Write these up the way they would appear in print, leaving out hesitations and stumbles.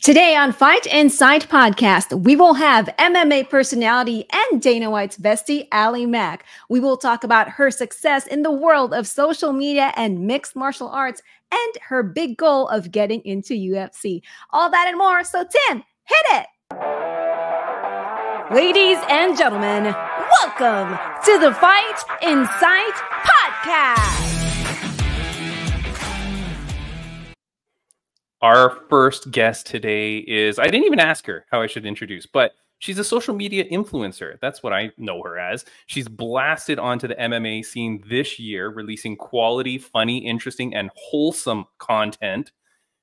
Today on Fight Insight Podcast, we will have MMA personality and Dana White's bestie, Ali Mack. We will talk about her success in the world of social media and mixed martial arts and her big goal of getting into UFC. All that and more. So Tim, hit it! Ladies and gentlemen, welcome to the Fight Insight Podcast. Our first guest today is, I didn't even ask her how I should introduce, but she's a social media influencer. That's what I know her as. She's blasted onto the MMA scene this year, releasing quality, funny, interesting, and wholesome content.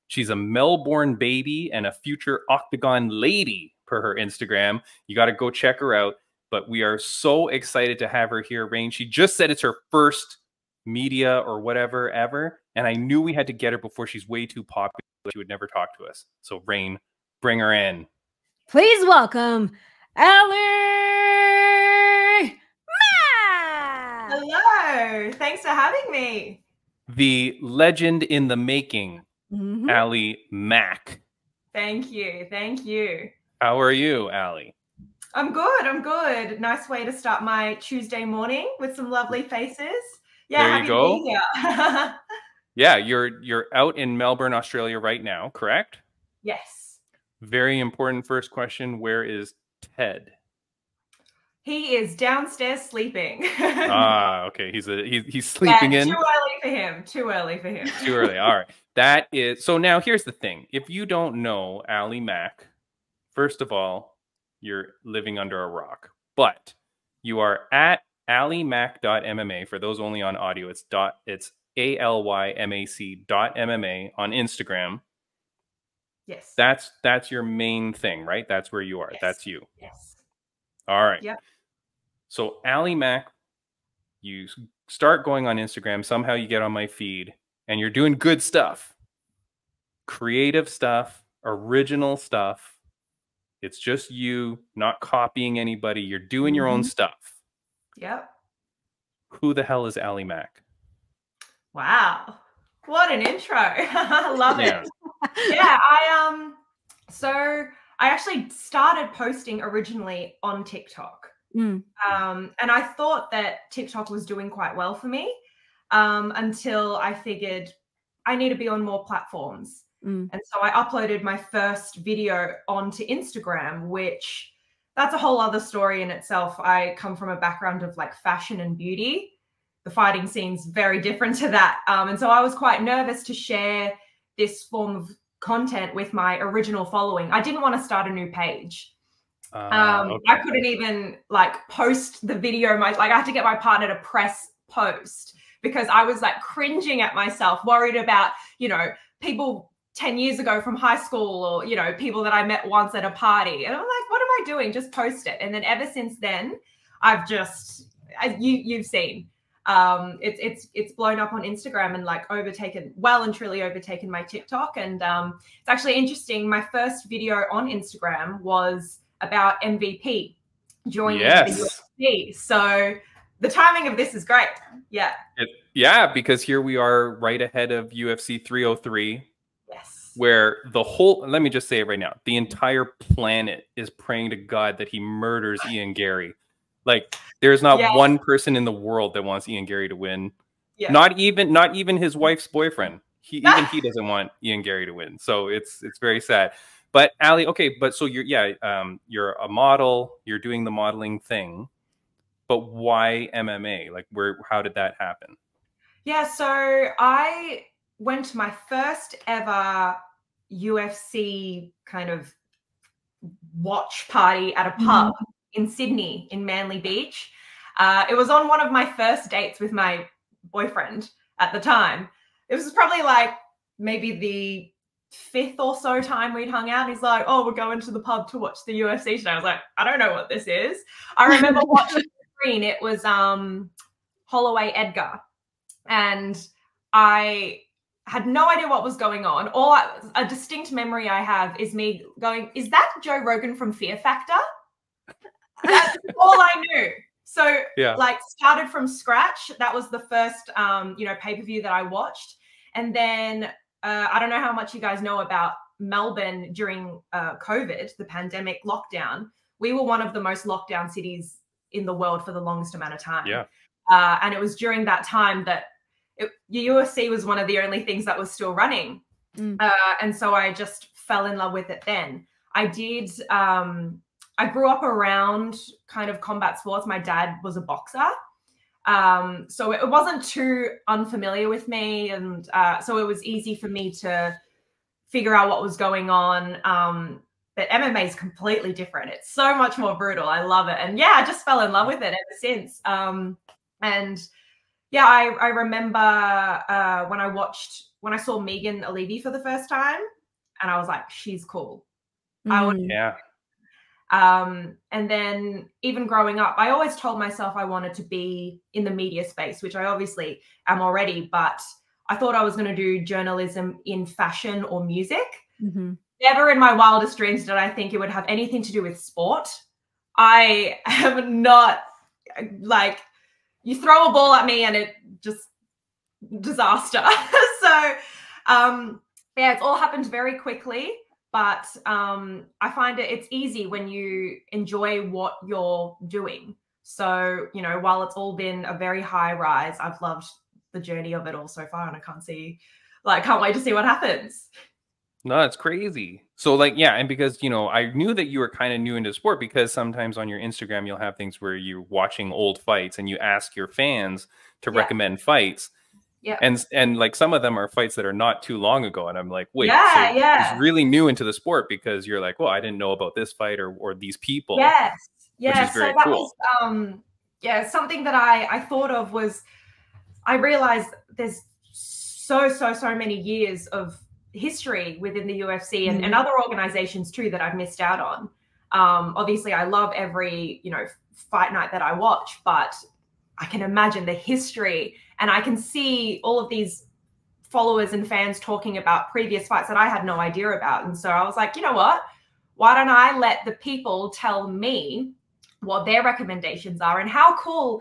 She's a Melbourne baby and a future Octagon lady per her Instagram. You got to go check her out. But we are so excited to have her here, Rain. She just said it's her first media or whatever ever. And I knew we had to get her before she's way too popular. She would never talk to us. So Rain, bring her in. Please welcome Allure Mack. Hello. Thanks for having me. The legend in the making, Ali Mack. Thank you. Thank you. How are you, Ali? I'm good. I'm good. Nice way to start my Tuesday morning with some lovely faces. Yeah, there you go. To be here. Yeah, you're out in Melbourne, Australia right now, correct? Yes. Very important first question. Where is Ted? He is downstairs sleeping. Okay. He's sleeping in. Too early for him. Too early for him. Too early. All right. That is so. Now here's the thing. If you don't know Ali Mack, first of all, you're living under a rock. But you are at alimac.mma. For those only on audio, it's ALYMAC.MMA on Instagram. Yes. That's your main thing, right? That's where you are. Yes. That's you. Yes. All right. Yep. So Ali Mack, you start going on Instagram. Somehow you get on my feed and you're doing good stuff. Creative stuff, original stuff. It's just you, not copying anybody. You're doing your own stuff. Yep. Who the hell is Ali Mack? Wow. What an intro. I love it. Yeah, so I actually started posting originally on TikTok. And I thought that TikTok was doing quite well for me until I figured I need to be on more platforms. And so I uploaded my first video onto Instagram, which that's a whole other story in itself. I come from a background of like fashion and beauty. The fighting scene's very different to that. And so I was quite nervous to share this form of content with my original following. I didn't want to start a new page. Okay. I couldn't even like post the video. I had to get my partner to press post because I was like cringing at myself, worried about, people 10 years ago from high school or, people that I met once at a party. And I'm like, what am I doing? Just post it. And then ever since then, I've just, you've seen, it's blown up on Instagram and like well and truly overtaken my TikTok. And it's actually interesting. My first video on Instagram was about MVP joining the UFC. So the timing of this is great. Yeah. Yeah, because here we are right ahead of UFC 303. Yes. Where let me just say it right now, the entire planet is praying to God that he murders Ian Gary. Like, there's not one person in the world that wants Ian Gary to win. Yeah. Not even his wife's boyfriend. Even he doesn't want Ian Gary to win. So it's very sad. But Ali, okay, but so you're a model, you're doing the modeling thing, but why MMA? Like, how did that happen? Yeah, so I went to my first ever UFC kind of watch party at a pub in Sydney, in Manly Beach. It was on one of my first dates with my boyfriend at the time. It was probably like maybe the 5th or so time we'd hung out. He's like, oh, we're going to the pub to watch the UFC today. I was like, I don't know what this is. I remember watching the screen. It was Holloway Edgar. And I had no idea what was going on. A distinct memory I have is me going, is that Joe Rogan from Fear Factor? That's all I knew. So like started from scratch. That was the first, pay-per-view that I watched. And then I don't know how much you guys know about Melbourne during COVID, the pandemic lockdown, we were one of the most locked down cities in the world for the longest amount of time. Yeah. And it was during that time that UFC was one of the only things that was still running. And so I just fell in love with it then. I did, I grew up around kind of combat sports. My dad was a boxer. So it wasn't too unfamiliar with me. And so it was easy for me to figure out what was going on. But MMA is completely different. It's so much more brutal. I love it. And yeah, I just fell in love with it ever since. And yeah, I remember when I saw Megan Levy for the first time, and I was like, she's cool. Yeah. And then even growing up, I always told myself I wanted to be in the media space, which I obviously am already, but I thought I was going to do journalism in fashion or music. Never in my wildest dreams did I think it would have anything to do with sport. I am not, like, you throw a ball at me and it just disaster. So yeah, it's all happened very quickly, but I find it's easy when you enjoy what you're doing. So, you know, while it's all been a very high rise, I've loved the journey of it all so far, and I can't wait to see what happens. No, it's crazy. So like, yeah. And because, you know, I knew that you were kind of new into sport, because sometimes on your Instagram, you'll have things where you're watching old fights and you ask your fans to recommend fights. Yeah. And like some of them are fights that are not too long ago. And I'm like, wait, so he's really new into the sport, because you're like, well, I didn't know about this fight or these people. Yes. Yeah. Which is very cool. Was, something that I thought of was, I realized there's so many years of history within the UFC and other organizations too that I've missed out on. Obviously I love every, you know, fight night that I watch, but I can imagine the history, and I can see all of these followers and fans talking about previous fights that I had no idea about. And so I was like, you know what, why don't I let the people tell me what their recommendations are? And how cool,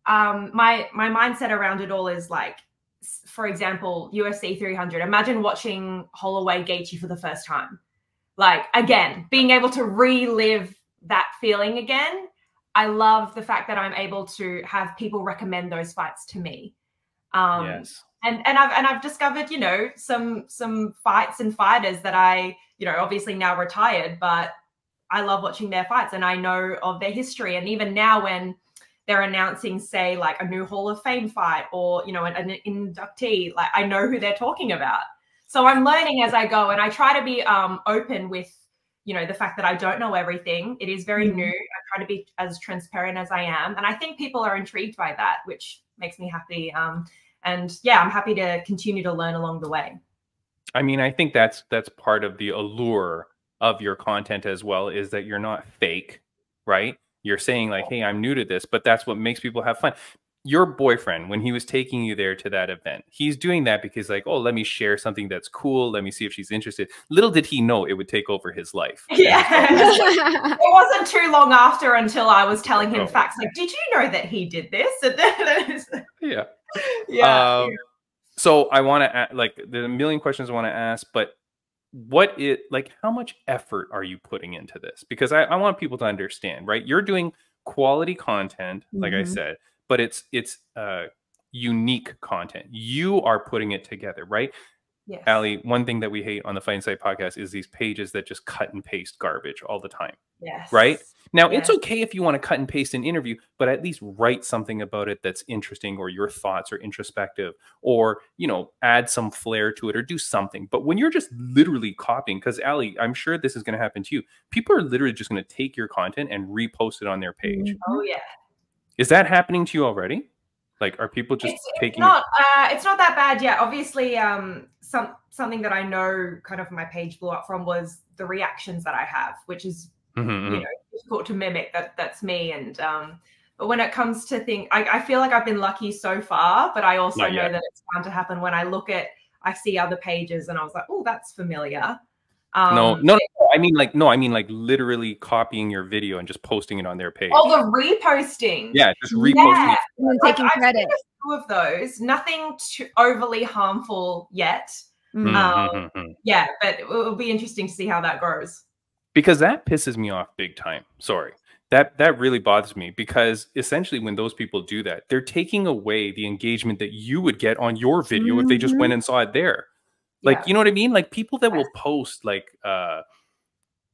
my mindset around it all is like, for example, UFC 300. Imagine watching Holloway Gaethje for the first time. Like, again, being able to relive that feeling again. I love the fact that I'm able to have people recommend those fights to me. Yes. And I've discovered, you know, some fights and fighters that I, you know, obviously now retired, but I love watching their fights and I know of their history. And even now when they're announcing, say, like a new Hall of Fame fight or, you know, an inductee, like I know who they're talking about. So I'm learning as I go, and I try to be open with, you know, the fact that I don't know everything. It is very new. I try to be as transparent as I am. And I think people are intrigued by that, which makes me happy. And yeah, I'm happy to continue to learn along the way. I mean, I think that's part of the allure of your content as well, is that you're not fake, right? You're saying like, hey, I'm new to this, but that's what makes people have fun. Your boyfriend, when he was taking you there to that event, he's doing that because like, oh, let me share something that's cool. Let me see if she's interested. Little did he know it would take over his life. Yeah. It wasn't too long after until I was telling him facts. Like, did you know that he did this? Yeah. Yeah. So I want to like, there's a million questions I want to ask, but how much effort are you putting into this? Because I want people to understand, right? You're doing quality content, like I said, but it's unique content. You are putting it together, right? Yes. Ali, one thing that we hate on the Fight Insight podcast is these pages that just cut and paste garbage all the time. Yes. Right? Now, it's okay if you want to cut and paste an interview, but at least write something about it that's interesting, or your thoughts are introspective, or, you know, add some flair to it or do something. But when you're just literally copying, because Ali, I'm sure this is going to happen to you. People are literally just going to take your content and repost it on their page. Oh, yeah. Is that happening to you already? Like, are people just taking it's not that bad yet. Obviously, something that I know kind of my page blew up from was the reactions that I have, which is you know, difficult to mimic. That's me. And but when it comes to things, I feel like I've been lucky so far, but I also know that it's bound to happen when I see other pages and I was like, oh, that's familiar. No. I mean like literally copying your video and just posting it on their page. Oh, the reposting. Yeah, just reposting it. And taking credit. I've seen a few of those. Nothing too overly harmful yet. Yeah, but it'll be interesting to see how that grows. Because that pisses me off big time. Sorry. That really bothers me, because essentially when those people do that, they're taking away the engagement that you would get on your video if they just went and saw it there. Like, you know what I mean? Like, people that will post like,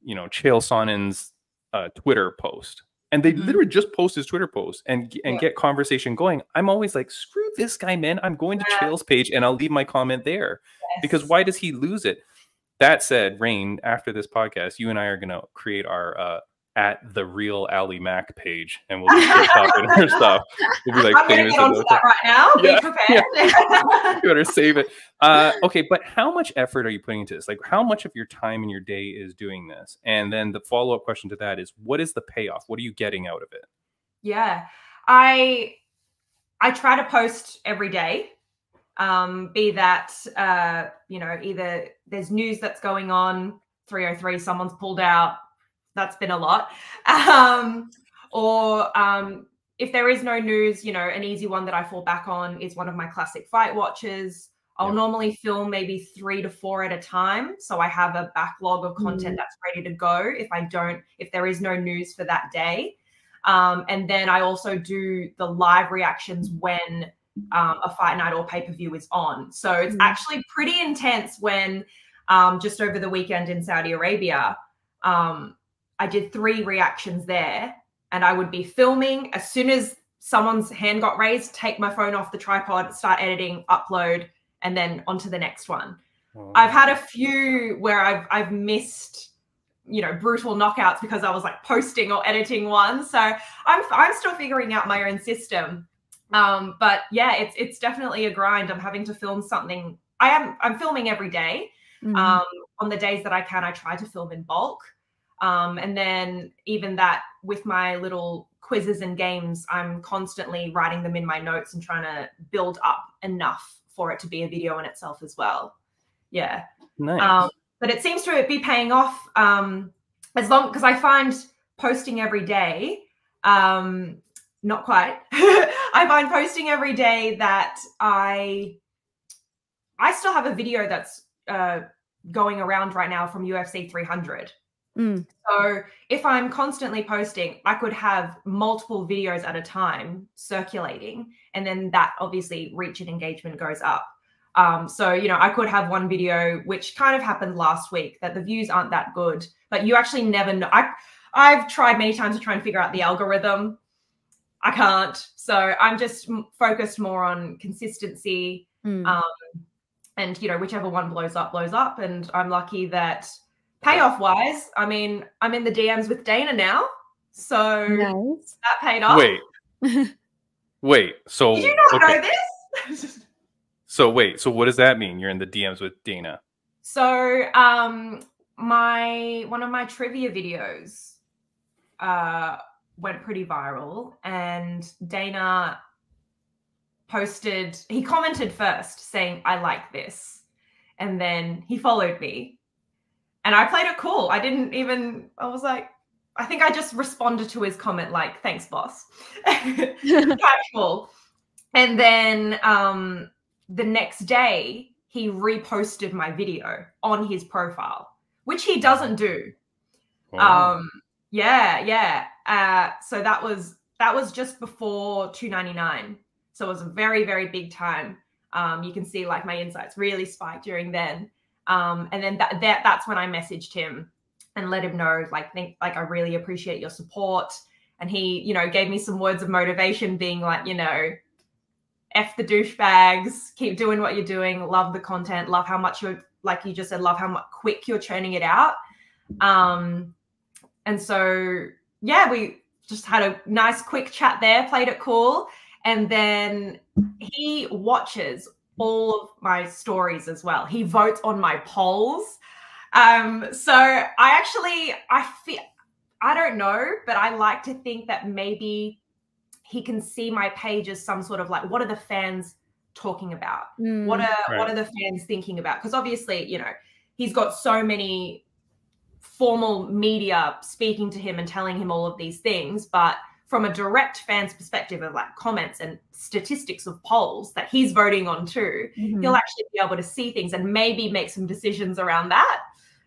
you know, Chael Sonnen's Twitter post, and they literally just post his Twitter post and get conversation going. I'm always like, screw this guy, man. I'm going to Chael's page and I'll leave my comment there, because why does he lose it? That said, Rain, after this podcast, you and I are going to create our at the real Ali Mac page, and we'll just start talking her stuff. We'll be like, I'm going to get onto that right now. Be prepared. You better save it. Okay, but how much effort are you putting into this? Like, how much of your time in your day is doing this? And then the follow-up question to that is, what is the payoff? What are you getting out of it? Yeah, I try to post every day. Be that, you know, either there's news that's going on, 303, someone's pulled out. That's been a lot. Or if there is no news, you know, an easy one that I fall back on is one of my classic fight watches. I'll normally film maybe 3 to 4 at a time. So I have a backlog of content that's ready to go if there is no news for that day. And then I also do the live reactions when a fight night or pay-per-view is on. So it's actually pretty intense when just over the weekend in Saudi Arabia, I did 3 reactions there, and I would be filming. As soon as someone's hand got raised, take my phone off the tripod, start editing, upload, and then on to the next one. I've had a few where I've missed, you know, brutal knockouts because I was like posting or editing one. So I'm still figuring out my own system. But yeah, it's definitely a grind. I'm having to film something. I'm filming every day. On the days that I can, I try to film in bulk. And then even that with my little quizzes and games, I'm constantly writing them in my notes and trying to build up enough for it to be a video in itself as well. Yeah. Nice. But it seems to be paying off because I find posting every day, not quite. I find posting every day that I still have a video that's going around right now from UFC 300. So if I'm constantly posting, I could have multiple videos at a time circulating, and then that obviously reach and engagement goes up. So, you know, I could have one video, which kind of happened last week, that the views aren't that good, but you actually never know. I've tried many times to try and figure out the algorithm. I can't. So I'm just focused more on consistency. And, you know, whichever one blows up. And I'm lucky that payoff wise, I mean, I'm in the DMs with Dana now. So that paid off. Wait. So did you not know this? So what does that mean? You're in the DMs with Dana? So one of my trivia videos went pretty viral, and Dana he commented first saying, "I like this." And then he followed me. And I played it cool. I was like, I think I just responded to his comment like, "Thanks, boss." Casual. And then the next day, he reposted my video on his profile, which he doesn't do. Wow. So that was just before 299. So it was a very, very big time. You can see like my insights really spiked during then. And then that's when I messaged him and let him know, like, I really appreciate your support. And he, you know, gave me some words of motivation, being like, you know, F the douchebags, keep doing what you're doing, love the content, love how much you're, like you just said, love how much quick you're churning it out. And so, yeah, we just had a nice quick chat there, played it cool. And then he watches all of my stories as well. He votes on my polls. So I don't know, but I like to think that maybe he can see my page as some sort of like, what are the fans talking about? What are the fans thinking about? Because obviously, you know, he's got so many formal media speaking to him and telling him all of these things, but from a direct fan's perspective of like comments and statistics of polls that he's voting on too, he'll actually be able to see things and maybe make some decisions around that.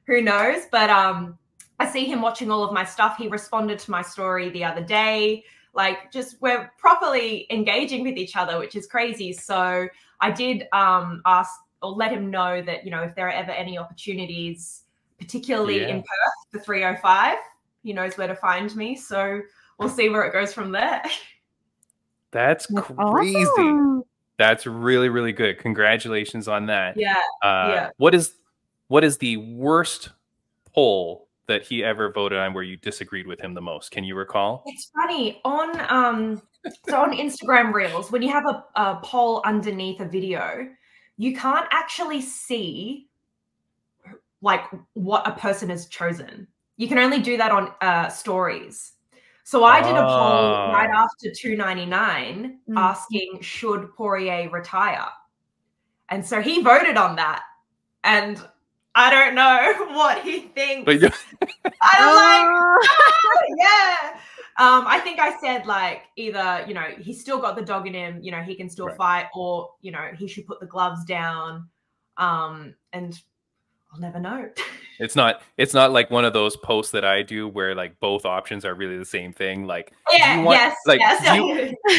Who knows? But I see him watching all of my stuff. He responded to my story the other day. Like, just we're properly engaging with each other, which is crazy. So I did ask or let him know that, you know, if there are ever any opportunities, particularly in Perth, the 305, he knows where to find me. So we'll see where it goes from there. That's crazy. Awesome. That's really, really good. Congratulations on that. Yeah. What is the worst poll that he ever voted on where you disagreed with him the most? Can you recall? It's funny on so on Instagram Reels, when you have a poll underneath a video, you can't actually see like what a person has chosen. You can only do that on stories. So I did a poll right after 299 asking, should Poirier retire? And so he voted on that. And I don't know what he thinks. I'm like, yeah. I think I said like either, you know, he's still got the dog in him, you know, he can still fight, or, you know, he should put the gloves down. And I'll never know. It's not like one of those posts that I do where like both options are really the same thing. Like, yes,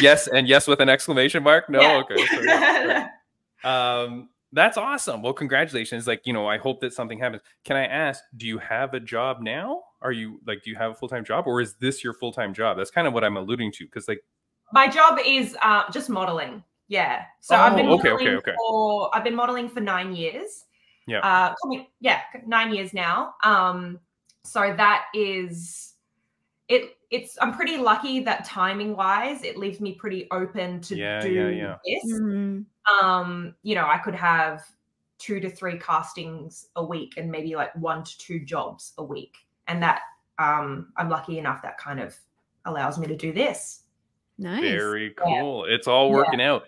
yes, and yes with an exclamation mark. No, okay. So, that's awesome. Well, congratulations. Like, you know, I hope that something happens. Can I ask, do you have a job now? Are you like, do you have a full-time job, or is this your full-time job? That's kind of what I'm alluding to. Cause like my job is just modeling. Yeah. So I've been modeling for 9 years. Yeah. 9 years now. So that is it's I'm pretty lucky that timing wise, it leaves me pretty open to do this. You know, I could have 2 to 3 castings a week and maybe like 1 to 2 jobs a week. And that I'm lucky enough that kind of allows me to do this. Nice. Very cool. Yeah. It's all working out.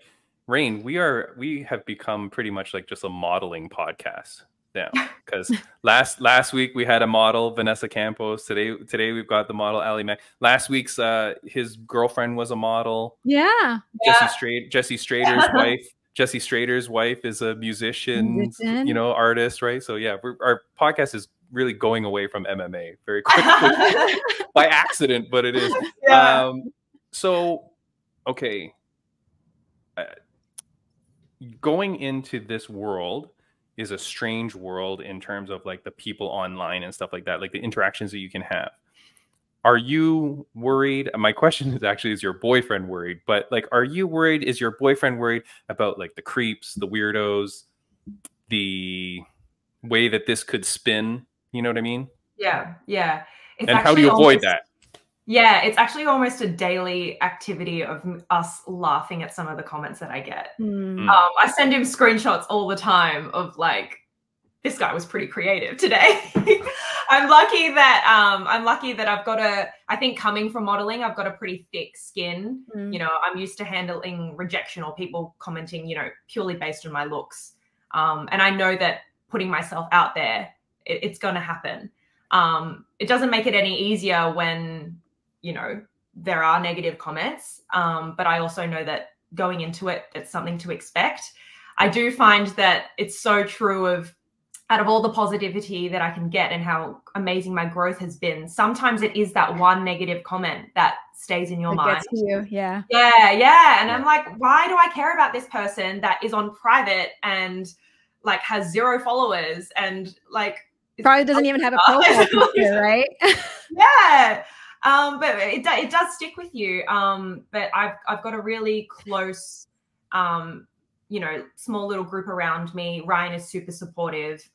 Rain, we have become pretty much like just a modeling podcast now, because last week we had a model, Vanessa Campos. Today we've got the model Aljamain. Last week's his girlfriend was a model. Yeah. Jesse Strader's wife. Jesse Strader's wife is a musician, you know, artist, right? So yeah, our podcast is really going away from MMA very quickly by accident, but it is. Yeah. So, okay. Going into this world is a strange world in terms of like the people online and stuff like that, like the interactions that you can have. Are you worried? My question is actually, is your boyfriend worried? But like, are you worried? Is your boyfriend worried about like the creeps, the weirdos, the way that this could spin? You know what I mean? Yeah. Yeah. And how do you avoid that? Yeah, it's actually almost a daily activity of us laughing at some of the comments that I get. I send him screenshots all the time of like, this guy was pretty creative today. I'm lucky that I've got I think coming from modeling, I've got a pretty thick skin. You know, I'm used to handling rejection or people commenting, you know, purely based on my looks. And I know that putting myself out there, it's going to happen. It doesn't make it any easier when, you know, there are negative comments. But I also know that going into it, it's something to expect. I do find that it's so true of, out of all the positivity that I can get and how amazing my growth has been, sometimes it is that one negative comment that stays in your mind. Gets you, yeah. Yeah. And I'm like, why do I care about this person that is on private and like has 0 followers and like probably doesn't even have a profile picture, right? Yeah. But it does stick with you. But I've got a really close, you know, small little group around me. Ryan is super supportive.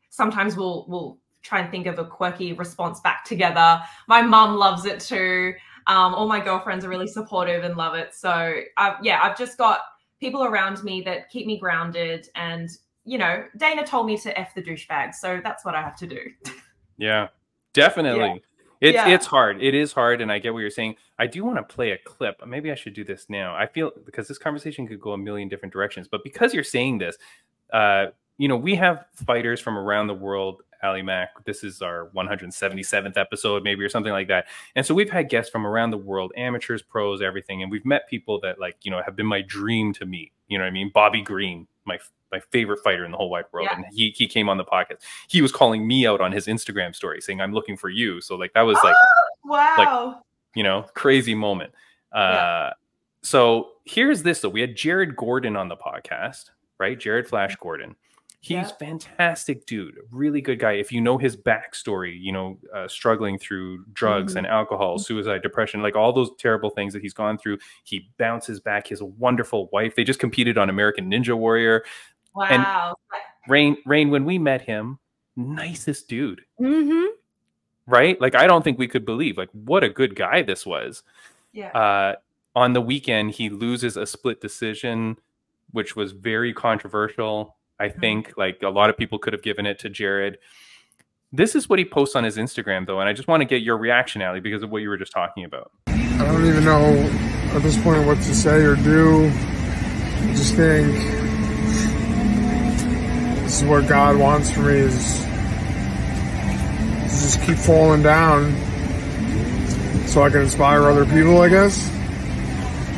Sometimes we'll try and think of a quirky response back together. My mum loves it too. All my girlfriends are really supportive and love it. So I've just got people around me that keep me grounded. And, you know, Dana told me to F the douchebags. So that's what I have to do. Yeah, definitely. Yeah. It's hard. It is hard. And I get what you're saying. I do want to play a clip. Maybe I should do this now. I feel, because this conversation could go a million different directions, but because you're saying this, you know, we have fighters from around the world Ali Mack. This is our 177th episode, maybe, or something like that. And so we've had guests from around the world, amateurs, pros, everything. And we've met people that, like, you know, have been my dream to meet. You know what I mean? Bobby Green, my favorite fighter in the whole wide world. Yeah. And he came on the podcast. He was calling me out on his Instagram story saying, I'm looking for you. So like, that was like, wow. Like, you know, crazy moment. So here's this though. We had Jared Gordon on the podcast, right? Jared Flash Gordon. He's fantastic dude, really good guy. If you know his backstory, you know, struggling through drugs and alcohol, suicide, depression, like all those terrible things that he's gone through, he bounces back. He has a wonderful wife. They just competed on American Ninja Warrior. Wow. And Rain, when we met him, nicest dude. Right? Like, I don't think we could believe, like, what a good guy this was. Yeah. On the weekend, he loses a split decision, which was very controversial. I think like a lot of people could have given it to Jared. This is what he posts on his Instagram, though. And I just want to get your reaction, Ali, because of what you were just talking about. I don't even know at this point what to say or do. I just think this is what God wants for me, is to just keep falling down so I can inspire other people, I guess.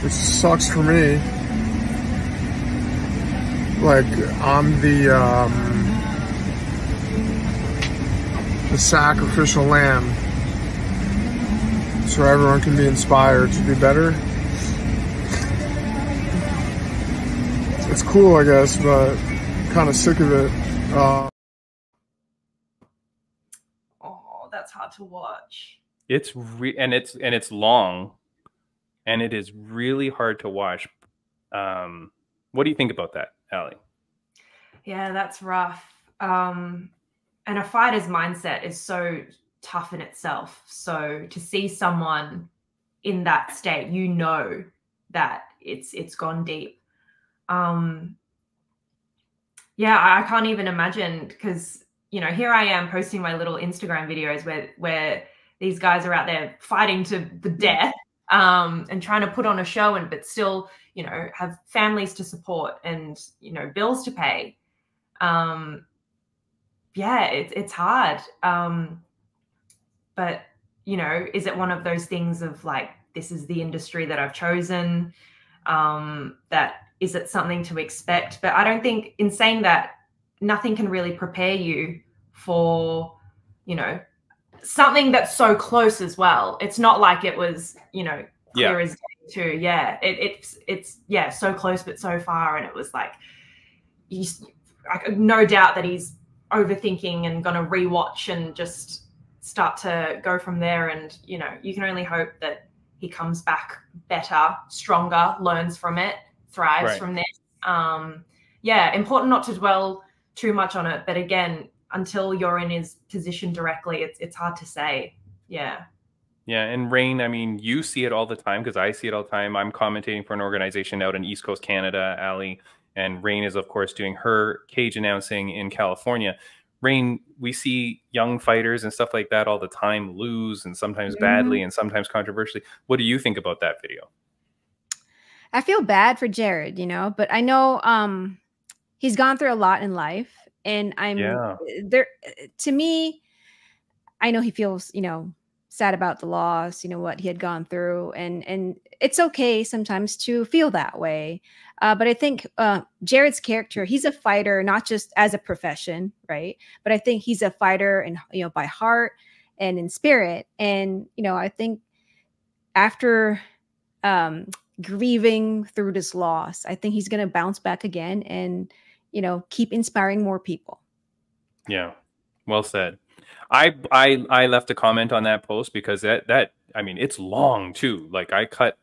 Which sucks for me. Like, I'm the sacrificial lamb, so everyone can be inspired to be better. It's cool, I guess, but I'm kind of sick of it. Oh, that's hard to watch. It's it's long, and it is really hard to watch. What do you think about that, Ali? Yeah, that's rough. And a fighter's mindset is so tough in itself. So to see someone in that state, you know that it's gone deep. Yeah, I can't even imagine, because, you know, here I am posting my little Instagram videos where these guys are out there fighting to the death, and trying to put on a show, but still, you know, have families to support and, you know, bills to pay. Yeah, it's hard. But, you know, is it one of those things of like, this is the industry that I've chosen? That is it something to expect? But I don't think, in saying that, nothing can really prepare you for, you know, something that's so close as well. It's not like it was, you know, clear as day too. Yeah, it's so close but so far, and it was like, no doubt that he's overthinking and gonna rewatch and just start to go from there. And, you know, you can only hope that he comes back better, stronger, learns from it, thrives from this. Yeah, important not to dwell too much on it, but again, until you're in his position directly, it's hard to say. Yeah. Yeah, and Rain, I mean, you see it all the time, because I see it all the time. I'm commentating for an organization out in East Coast Canada, Ali, and Rain is, of course, doing her cage announcing in California. Rain, we see young fighters and stuff like that all the time lose, and sometimes badly and sometimes controversially. What do you think about that video? I feel bad for Jared, you know, but I know he's gone through a lot in life. And I'm there, to me, I know he feels, you know, sad about the loss, you know, what he had gone through. And it's okay sometimes to feel that way. But I think Jared's character, he's a fighter, not just as a profession, right? But I think he's a fighter, and, you know, by heart and in spirit. And, you know, I think after grieving through this loss, I think he's going to bounce back again and, you know, keep inspiring more people. Yeah, well said. I left a comment on that post because that I mean, it's long too. Like, I cut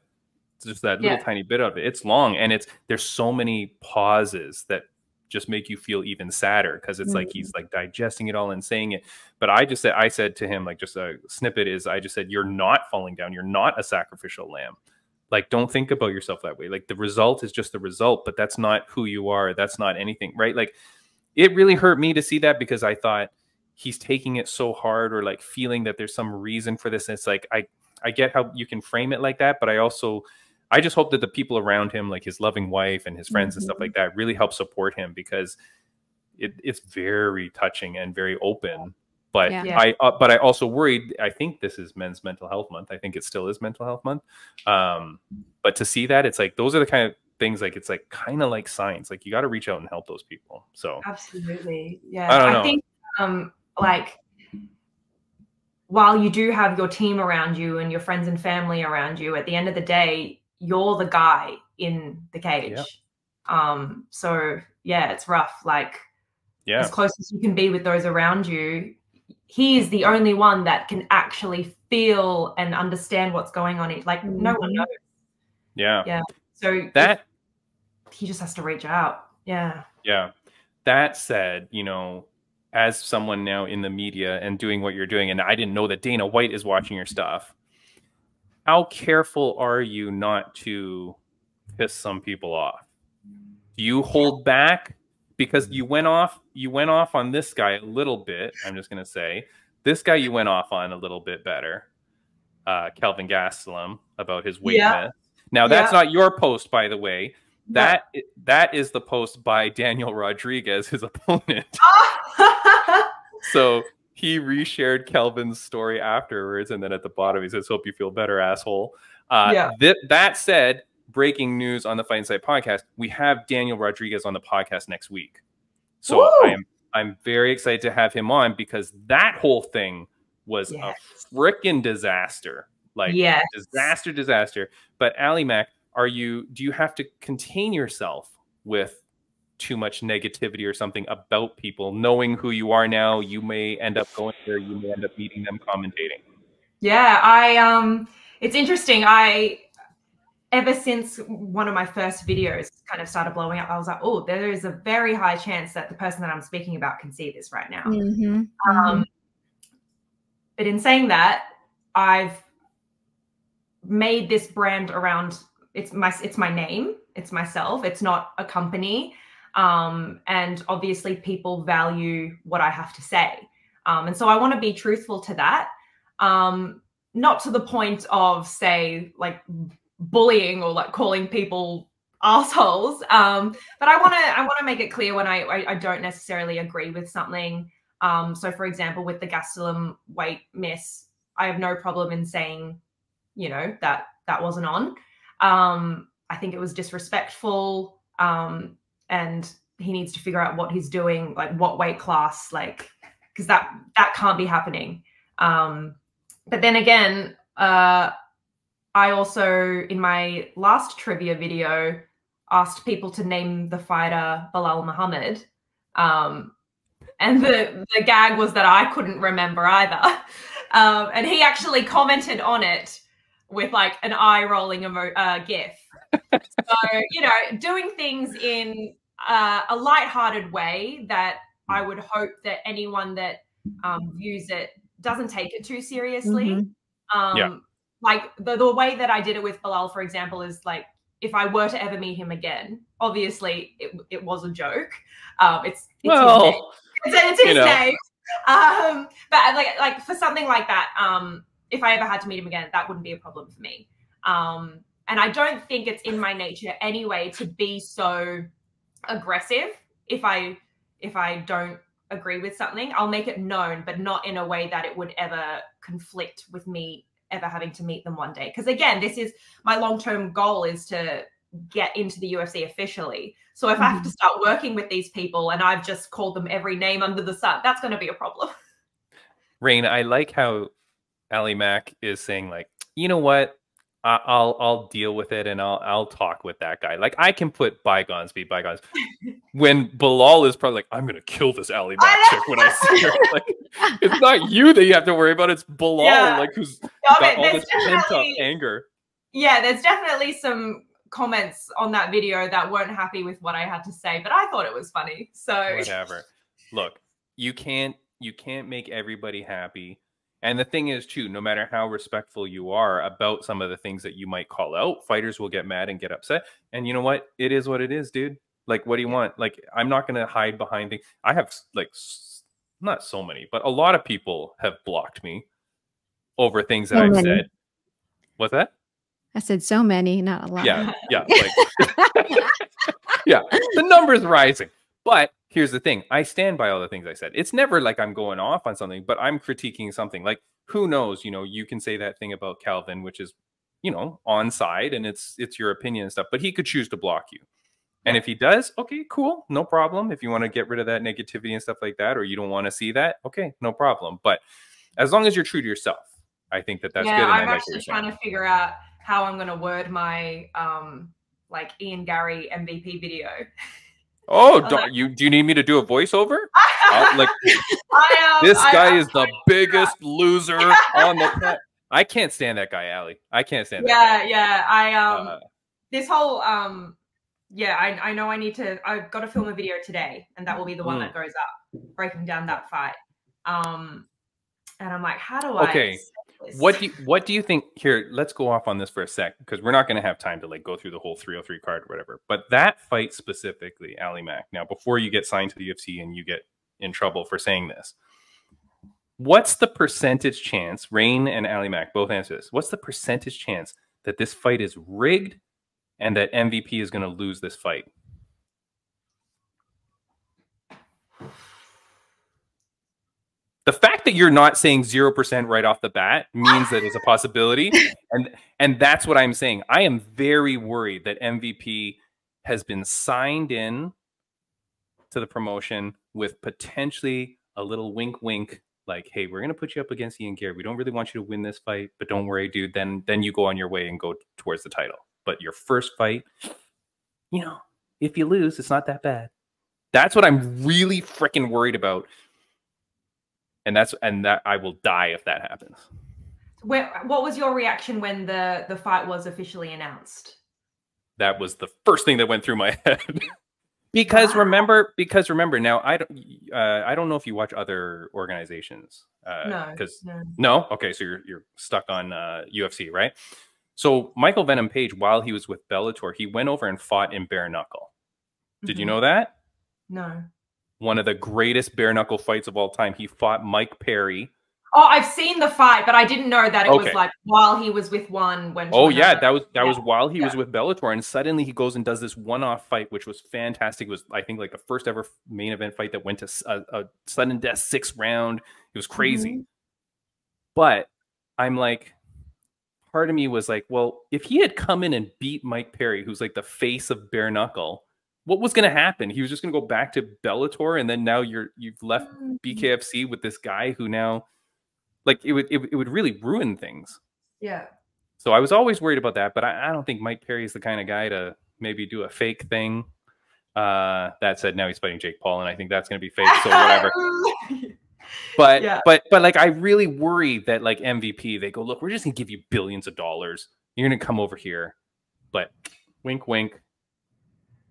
just that little tiny bit of it. It's long, and there's so many pauses that just make you feel even sadder, because it's like he's like digesting it all and saying it. But I said to him, like, just a snippet is, I just said, you're not falling down. You're not a sacrificial lamb. Like, don't think about yourself that way. Like, the result is just the result, but that's not who you are. That's not anything, right? Like, it really hurt me to see that, because I thought he's taking it so hard, or like feeling that there's some reason for this. And it's like, I get how you can frame it like that, but I just hope that the people around him, like his loving wife and his friends and stuff like that, really help support him, because it's very touching and very open. But Yeah. I also worried. I think this is Men's Mental Health Month. I think it still is Mental Health Month. But to see that, it's like those are the kind of things, like it's like kind of like science. Like you got to reach out and help those people. So absolutely, yeah. I don't know. I think like while you do have your team around you and your friends and family around you, at the end of the day, you're the guy in the cage. Yep. So yeah, it's rough. Like as close as you can be with those around you, he is the only one that can actually feel and understand what's going on. Like no one knows. Yeah. So that he just has to reach out. Yeah. Yeah. That said, you know, as someone now in the media and doing what you're doing, and I didn't know that Dana White is watching your stuff, how careful are you not to piss some people off? Do you hold back? Because you went off on this guy a little bit. I'm just going to say this guy you went off on a little bit better. Kelvin Gastelum, about his weight myth. Now that's not your post, by the way. That is the post by Daniel Rodriguez, his opponent. So he reshared Kelvin's story afterwards, and then at the bottom he says, "Hope you feel better, asshole." That said, breaking news on the Fight Insight podcast: we have Daniel Rodriguez on the podcast next week. So I'm very excited to have him on, because that whole thing was a freaking disaster. Like disaster. But Ali Mac, do you have to contain yourself with too much negativity or something about people, knowing who you are now? You may end up going there, you may end up meeting them commentating. Yeah, it's interesting. Ever since one of my first videos kind of started blowing up, I was like, oh, there is a very high chance that the person that I'm speaking about can see this right now. But in saying that, I've made this brand around, it's my name, it's myself, it's not a company. And obviously people value what I have to say. And so I want to be truthful to that. Not to the point of, say, like bullying or like calling people assholes. But I want to make it clear when I don't necessarily agree with something. So for example, with the Gastelum weight miss, I have no problem in saying, you know, that wasn't on. I think it was disrespectful. And he needs to figure out what he's doing, like what weight class, like, because that can't be happening. But then again, I also, in my last trivia video, asked people to name the fighter Belal Muhammad. And the gag was that I couldn't remember either. And he actually commented on it with like an eye rolling gif. So, you know, doing things in a lighthearted way that I would hope that anyone that views it doesn't take it too seriously. Like the way that I did it with Belal, for example, is like, if I were to ever meet him again, obviously it was a joke. It's his name. It's his name. But like for something like that, if I ever had to meet him again, that wouldn't be a problem for me. And I don't think it's in my nature anyway to be so aggressive. If I don't agree with something, I'll make it known, but not in a way that it would ever conflict with me ever having to meet them one day. Because again, this is my long-term goal, is to get into the UFC officially. So if I have to start working with these people and I've just called them every name under the sun, that's going to be a problem. Rain, I like how Ali Mac is saying, like, you know what? I'll deal with it, and I'll talk with that guy. Like, I can put bygones be bygones. When Belal is probably like, I'm gonna kill this Ali Mac chick when I see her. Like, it's not you that you have to worry about. It's Belal, like, who's got all this pent up anger. Yeah, there's definitely some comments on that video that weren't happy with what I had to say, but I thought it was funny. So whatever. Look, you can't make everybody happy. And the thing is, too, no matter how respectful you are about some of the things that you might call out, fighters will get mad and get upset. And you know what? It is what it is, dude. Like, what do you want? Like, I'm not going to hide behind things. I have, like, not so many, but a lot of people have blocked me over things that I've said. What's that? I said so many, not a lot. Yeah. Like, yeah, the number's rising. But here's the thing. I stand by all the things I said. It's never like I'm going off on something, but I'm critiquing something. Like, who knows? You know, you can say that thing about Calvin, which is, you know, on side, and it's your opinion and stuff, but he could choose to block you. And if he does, okay, cool, no problem. If you want to get rid of that negativity and stuff like that, or you don't want to see that, okay, no problem. But as long as you're true to yourself, I think that that's good. And I'm actually trying to figure out how I'm going to word my like Ian Gary MVP video. Oh, do you need me to do a voiceover? This guy is the biggest loser on the planet. I can't stand that guy, Ali. I can't stand that guy. Yeah. This whole I know I've got to film a video today, and that will be the one that goes up, breaking down that fight. And I'm like, how do I say this? What do you think? Here, let's go off on this for a sec, because we're not going to have time to like go through the whole 303 card or whatever. But that fight specifically, Ali Mack. Now, before you get signed to the UFC and you get in trouble for saying this, what's the percentage chance? Rain and Ali Mack both answer this. What's the percentage chance that this fight is rigged and that MVP is going to lose this fight? The fact that you're not saying 0% right off the bat means that it's a possibility. And that's what I'm saying. I am very worried that MVP has been signed in to the promotion with potentially a little wink, wink, like, hey, we're going to put you up against Ian Gary. We don't really want you to win this fight, but don't worry, dude. Then you go on your way and go towards the title. But your first fight, you know, if you lose, it's not that bad. That's what I'm really freaking worried about. And that I will die if that happens. What was your reaction when the fight was officially announced? That was the first thing that went through my head. Because remember now, I don't know if you watch other organizations. No. Okay, so you're stuck on UFC, right? So Michael Venom Page, while he was with Bellator, he went over and fought in bare knuckle. Did you know that? No. One of the greatest bare knuckle fights of all time. He fought Mike Perry. Oh, I've seen the fight, but I didn't know that it was like while he was with one. That was while he was with Bellator, and suddenly he goes and does this one-off fight, which was fantastic. It was, I think, like the first ever main event fight that went to a sudden death 6th round. It was crazy. But I'm like, part of me was like, well, if he had come in and beat Mike Perry, who's like the face of bare knuckle, what was going to happen? He was just going to go back to Bellator, and then now you've left BKFC with this guy who now, like, it would really ruin things. Yeah. So I was always worried about that, but I don't think Mike Perry is the kind of guy to maybe do a fake thing. That said, now he's fighting Jake Paul, and I think that's going to be fake. So whatever. But like, I really worry that like MVP, they go, look, we're just going to give you billions of dollars. You're going to come over here, but wink, wink.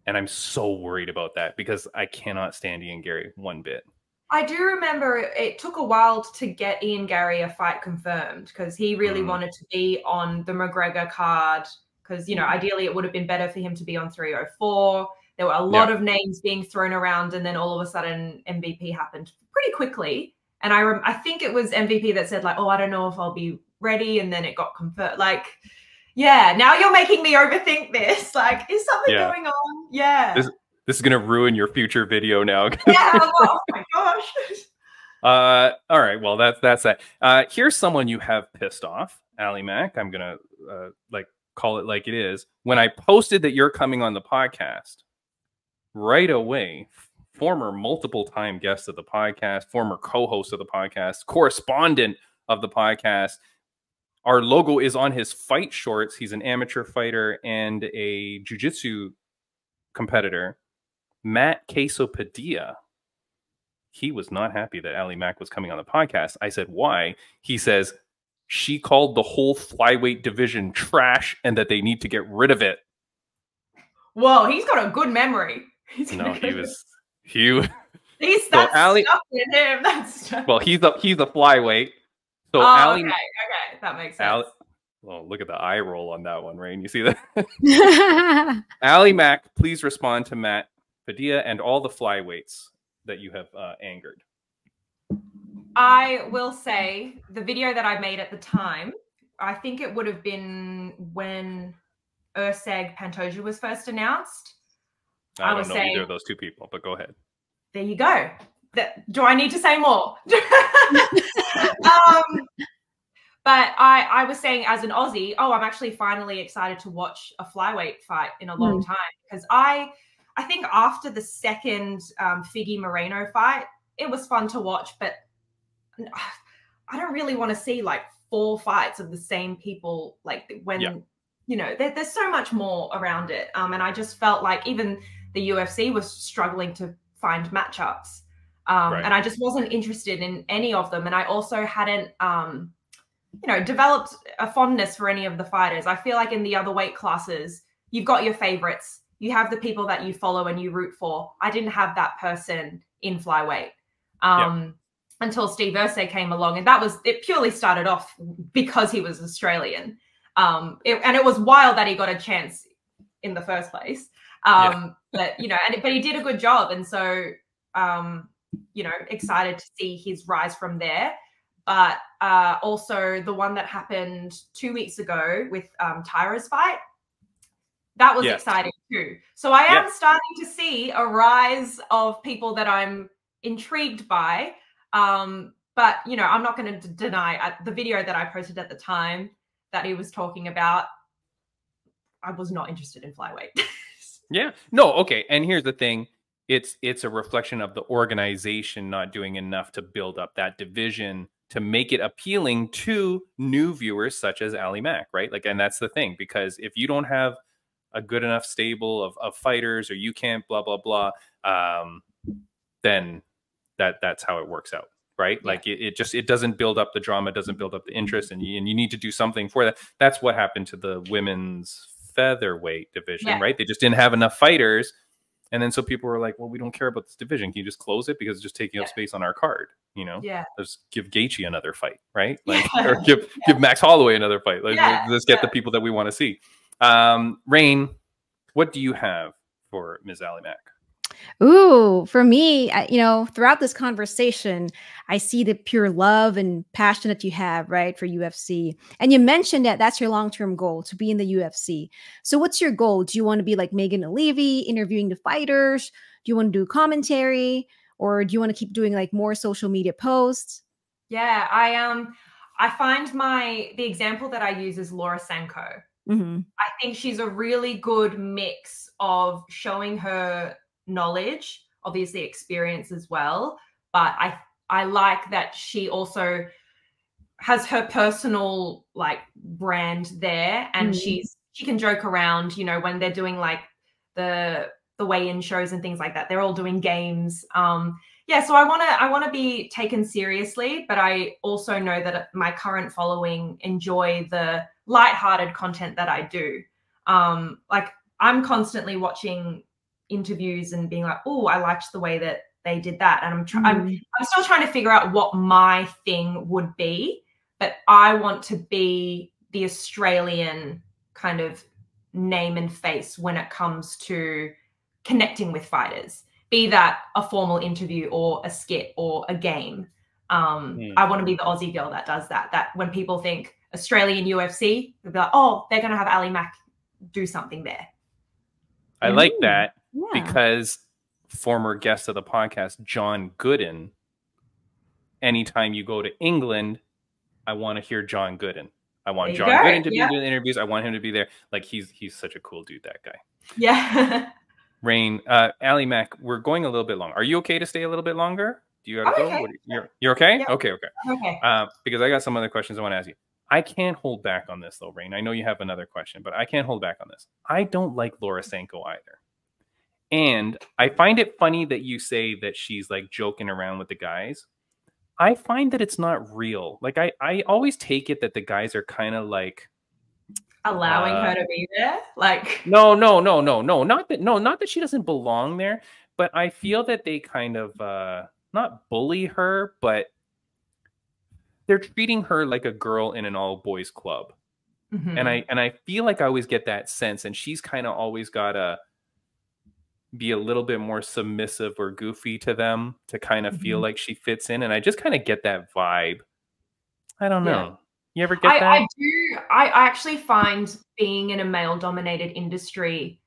And I'm so worried about that because I cannot stand Ian Gary one bit. I do remember it took a while to get Ian Gary a fight confirmed because he really wanted to be on the McGregor card because, you know, ideally it would have been better for him to be on 304. There were a lot of names being thrown around, and then all of a sudden MVP happened pretty quickly. And I think it was MVP that said like, oh, I don't know if I'll be ready. And then it got confirmed. Like, yeah, now you're making me overthink this. Like, is something going on? Yeah. This is going to ruin your future video now. Oh my gosh. All right. Well, that's that. Here's someone you have pissed off, Ali Mack. I'm going to like call it like it is. When I posted that you're coming on the podcast, right away, former multiple-time guest of the podcast, former co-host of the podcast, correspondent of the podcast, our logo is on his fight shorts. He's an amateur fighter and a jiu-jitsu competitor. Matt Queso Padilla. He was not happy that Ali Mack was coming on the podcast. I said, why? He says, she called the whole flyweight division trash and that they need to get rid of it. Whoa, he's got a good memory. He's stuck in him. Well, he's a flyweight. So Ali, okay, that makes sense. Well, look at the eye roll on that one, Rain. You see that? Ali Mack, please respond to Matt Padilla and all the flyweights that you have angered. I will say the video that I made at the time, I think it would have been when Urseg Pantoja was first announced. I don't know either of those two people, but go ahead. there you go. Do I need to say more? But I was saying as an Aussie, I'm actually finally excited to watch a flyweight fight in a long time, because I think after the second Figgy Moreno fight, it was fun to watch, but I don't really want to see like 4 fights of the same people, like when, you know, there's so much more around it. And I just felt like even the UFC was struggling to find matchups. And I just wasn't interested in any of them. And I also hadn't, you know, developed a fondness for any of the fighters. I feel like in the other weight classes, you've got your favorites. You have the people that you follow and you root for. I didn't have that person in flyweight until Steve Ursay came along. And it purely started off because he was Australian. And it was wild that he got a chance in the first place. But, you know, but he did a good job. And so, you know, excited to see his rise from there. But also the one that happened 2 weeks ago with Tyra's fight, that was exciting too. So I am starting to see a rise of people that I'm intrigued by. But, you know, I'm not going to deny the video that I posted at the time that he was talking about, I was not interested in flyweight. No, okay. And here's the thing. It's a reflection of the organization not doing enough to build up that division to make it appealing to new viewers such as Ali Mack, right? Like, and that's the thing, because if you don't have a good enough stable of fighters, or you can't blah, blah, blah, then that's how it works out, right? Like it doesn't build up the drama, doesn't build up the interest, and you need to do something for that. That's what happened to the women's featherweight division, right? They just didn't have enough fighters. And then so people were like, well, we don't care about this division. Can you just close it? Because it's just taking up space on our card, you know? Let's give Gaethje another fight, right? Like, or give Max Holloway another fight. Like, let's get the people that we want to see. Rain, what do you have for Ms. Ali Mack? Ooh, for me, you know, throughout this conversation, I see the pure love and passion that you have, right, for UFC. And you mentioned that that's your long-term goal, to be in the UFC. So what's your goal? Do you want to be like Megan O'Leary, interviewing the fighters? Do you want to do commentary? Or do you want to keep doing like more social media posts? Yeah, I find the example that I use is Laura Senko. I think she's a really good mix of showing her knowledge, obviously experience as well, but I like that she also has her personal like brand there, and she can joke around, you know, when they're doing like the weigh-in shows and things like that. They're all doing games. So I want to be taken seriously, but I also know that my current following enjoy the lighthearted content that I do. Like, I'm constantly watching interviews and being like, oh, I liked the way that they did that. And I'm still trying to figure out what my thing would be, but I want to be the Australian kind of name and face when it comes to connecting with fighters, be that a formal interview or a skit or a game. I want to be the Aussie girl that does that when people think Australian UFC, they'll be like, oh, they're going to have Ali Mack do something there. I like that. Because former guest of the podcast, John Gooden, anytime you go to England, I want to hear John Gooden. I want John Gooden to be doing interviews. I want him to be there. Like, he's such a cool dude, that guy. Yeah. Rain, Ali Mack, we're going a little bit long. Are you okay to stay a little bit longer? Do you got to go? Okay. You're okay? Yep. Okay. Okay. Because I got some other questions I want to ask you. I can't hold back on this, though, Rain. I know you have another question, but I can't hold back on this. I don't like Laura Senko either. And I find it funny that you say that she's like joking around with the guys. I find that it's not real. Like, I always take it that the guys are kind of like allowing her to be there. Like, no. Not that she doesn't belong there, but I feel that they kind of not bully her, but they're treating her like a girl in an all boys club. And I feel like I always get that sense, and she's kind of always got to be a little bit more submissive or goofy to them to kind of feel like she fits in. And I just kind of get that vibe. I don't know. You ever get that? I do. I actually find being in a male dominated industry,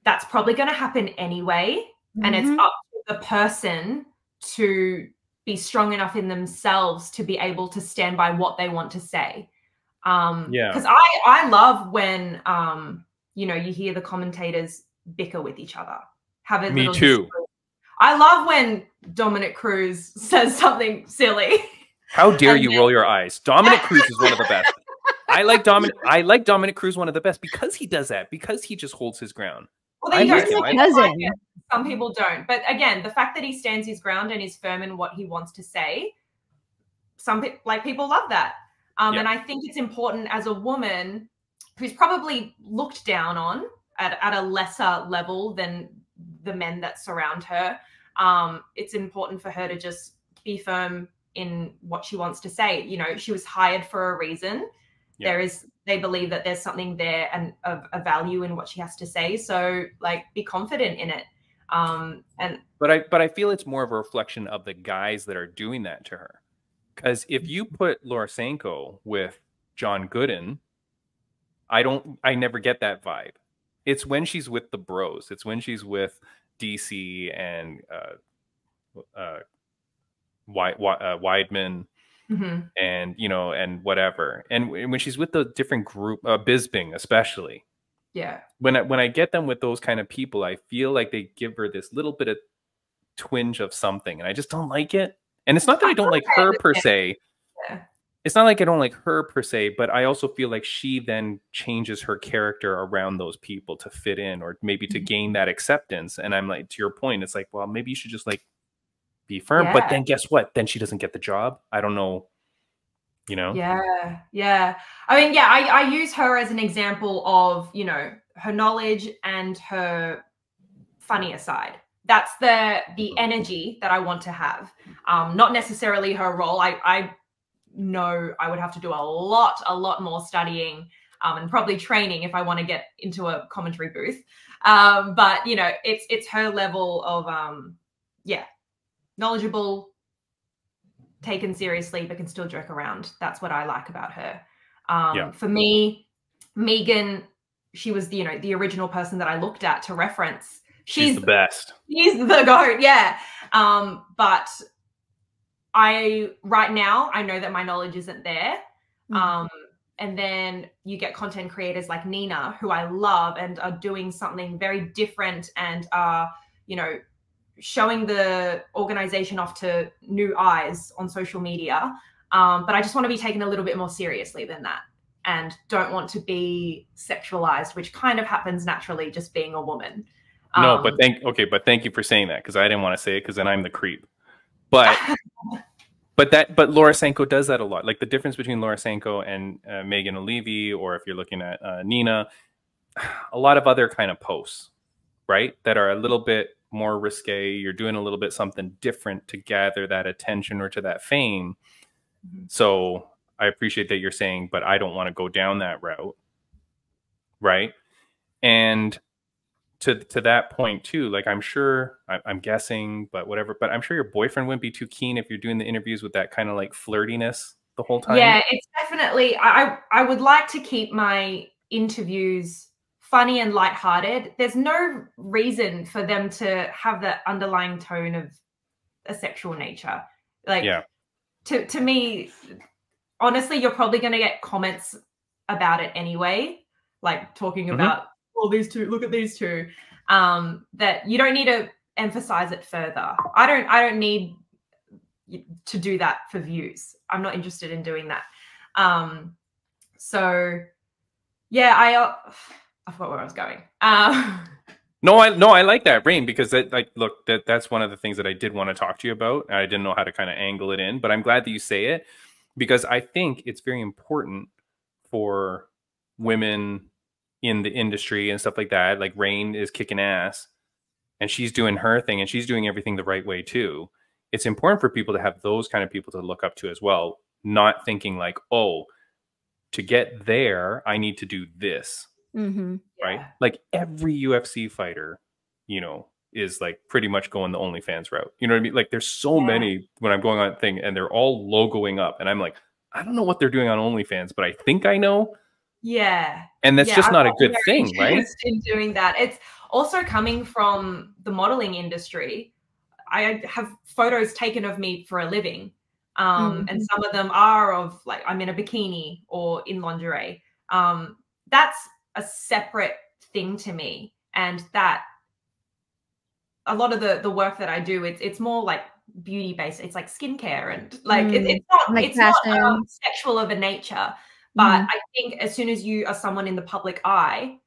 that's probably going to happen anyway. And it's up to the person to be strong enough in themselves to be able to stand by what they want to say. Because I love when you know, you hear the commentators bicker with each other, have a little dispute. I love when Dominic Cruz says something silly. How dare you roll your eyes? Dominic Cruz is one of the best. I like Dominic Cruz one of the best because he does that, because he just holds his ground. Well, there you go. Some people don't. But again, the fact that he stands his ground and is firm in what he wants to say, people love that. And I think it's important as a woman who's probably looked down on at a lesser level than the men that surround her. It's important for her to just be firm in what she wants to say. You know, she was hired for a reason. Yeah. They believe that there's something there and of a value in what she has to say. So like, be confident in it. But I feel it's more of a reflection of the guys that are doing that to her. Because if you put Laura Senko with John Gooden, I never get that vibe. It's when she's with the bros. It's when she's with DC and Weidman, and you know, and whatever. And when she's with the different group, Bisbing especially. Yeah. When I get them with those kind of people, I feel like they give her this little bit of twinge of something, and I just don't like it. And it's not that I don't like her per se. Yeah. It's not like I don't like her per se, but I also feel like she then changes her character around those people to fit in, or maybe to gain that acceptance. And I'm like, to your point, it's like, well, maybe you should just like be firm. Yeah. But then guess what? Then she doesn't get the job. I don't know. You know? Yeah. Yeah. I mean, yeah, I use her as an example of, you know, her knowledge and her funnier side. That's the energy that I want to have. Not necessarily her role. I know I would have to do a lot more studying and probably training if I want to get into a commentary booth. But you know, it's her level of knowledgeable, taken seriously, but can still joke around. That's what I like about her. For me, Megan, she was the original person that I looked at to reference. She's the best. She's the GOAT, yeah. But right now, I know that my knowledge isn't there. And then you get content creators like Nina, who I love and are doing something very different and are, you know, showing the organization off to new eyes on social media. But I just want to be taken a little bit more seriously than that, and don't want to be sexualized, which kind of happens naturally just being a woman. No, but thank you for saying that, because I didn't want to say it because then I'm the creep. But but Laura Senko does that a lot. Like the difference between Laura Senko and Megan O'Leary, or if you're looking at Nina, a lot of other kind of posts, right, that are a little bit more risque. You're doing a little bit something different to gather that attention or to that fame. So I appreciate that you're saying, but I don't want to go down that route, right? And to that point too, like I'm guessing, but whatever, but I'm sure your boyfriend wouldn't be too keen if you're doing the interviews with that kind of like flirtiness the whole time. Yeah, it's definitely, I would like to keep my interviews funny and lighthearted. There's no reason for them to have that underlying tone of a sexual nature. Like, to me, honestly, you're probably going to get comments about it anyway, like talking about, these two, look at these two, that you don't need to emphasize it further. I don't need to do that for views. I'm not interested in doing that. So yeah, I forgot where I was going. No, I like that, Rain, because that's one of the things that I did want to talk to you about. I didn't know how to kind of angle it in, but I'm glad that you say it, because I think it's very important for women in the industry and stuff like that. Like Rain is kicking ass and she's doing her thing and she's doing everything the right way too. It's important for people to have those kind of people to look up to as well, not thinking like, oh, to get there, I need to do this. Right? Like every UFC fighter, you know, is like pretty much going the OnlyFans route. You know what I mean? Like there's so many when I'm going on thing and they're all logoing up and I'm like, I don't know what they're doing on OnlyFans, but I think I know. Yeah. And that's just not a good thing, right? In doing that. It's also coming from the modeling industry. I have photos taken of me for a living. And some of them are of like, I'm in a bikini or in lingerie. That's a separate thing to me. And that a lot of the work that I do, it's more like beauty based. It's like skincare and like, it's not sexual of a nature, but I think as soon as you are someone in the public eye,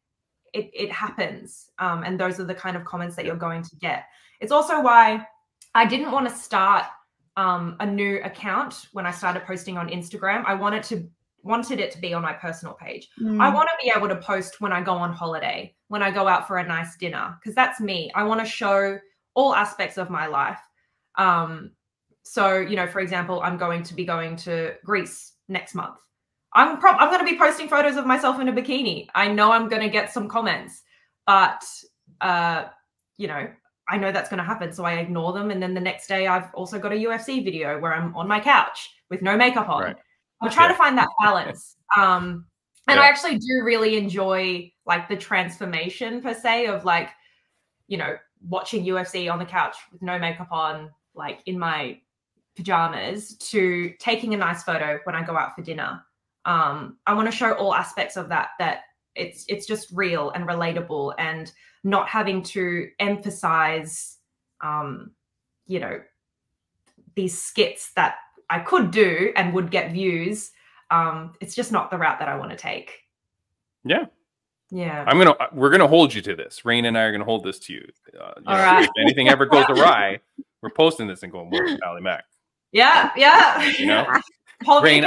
it happens. And those are the kind of comments that you're going to get. It's also why I didn't want to start a new account when I started posting on Instagram. I wanted it to be on my personal page. I want to be able to post when I go on holiday, when I go out for a nice dinner, because that's me. I want to show all aspects of my life. So, you know, for example, I'm going to be going to Greece next month. I'm going to be posting photos of myself in a bikini. I know I'm going to get some comments, but, you know, I know that's going to happen. So I ignore them. And then the next day I've also got a UFC video where I'm on my couch with no makeup on. Right. I'm trying to find that balance. And I actually do really enjoy like the transformation per se of like, you know, watching UFC on the couch with no makeup on, like in my pajamas, to taking a nice photo when I go out for dinner. I want to show all aspects of that it's just real and relatable, and not having to emphasize, you know, these skits that I could do and would get views. It's just not the route that I want to take. Yeah. Yeah. We're going to hold you to this. Rain and I are going to hold this to you. All right. If anything ever goes awry, we're posting this and going, well, Allie Mac. Yeah. Yeah. You know, Rain,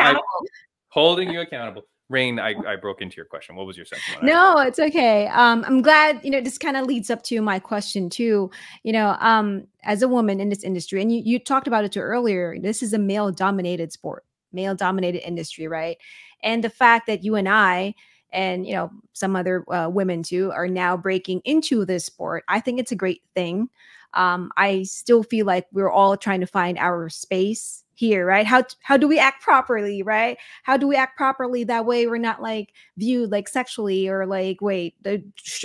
holding you accountable. Rain, I broke into your question. What was your second one? No, it's okay. I'm glad, you know, this kind of leads up to my question too, you know, as a woman in this industry, and you talked about it too earlier, this is a male dominated sport, male dominated industry, right? And the fact that you and I, and, you know, some other women too, are now breaking into this sport, I think it's a great thing. I still feel like we're all trying to find our space here, right? How do we act properly, right? How do we act properly that way we're not like viewed like sexually, or like, wait,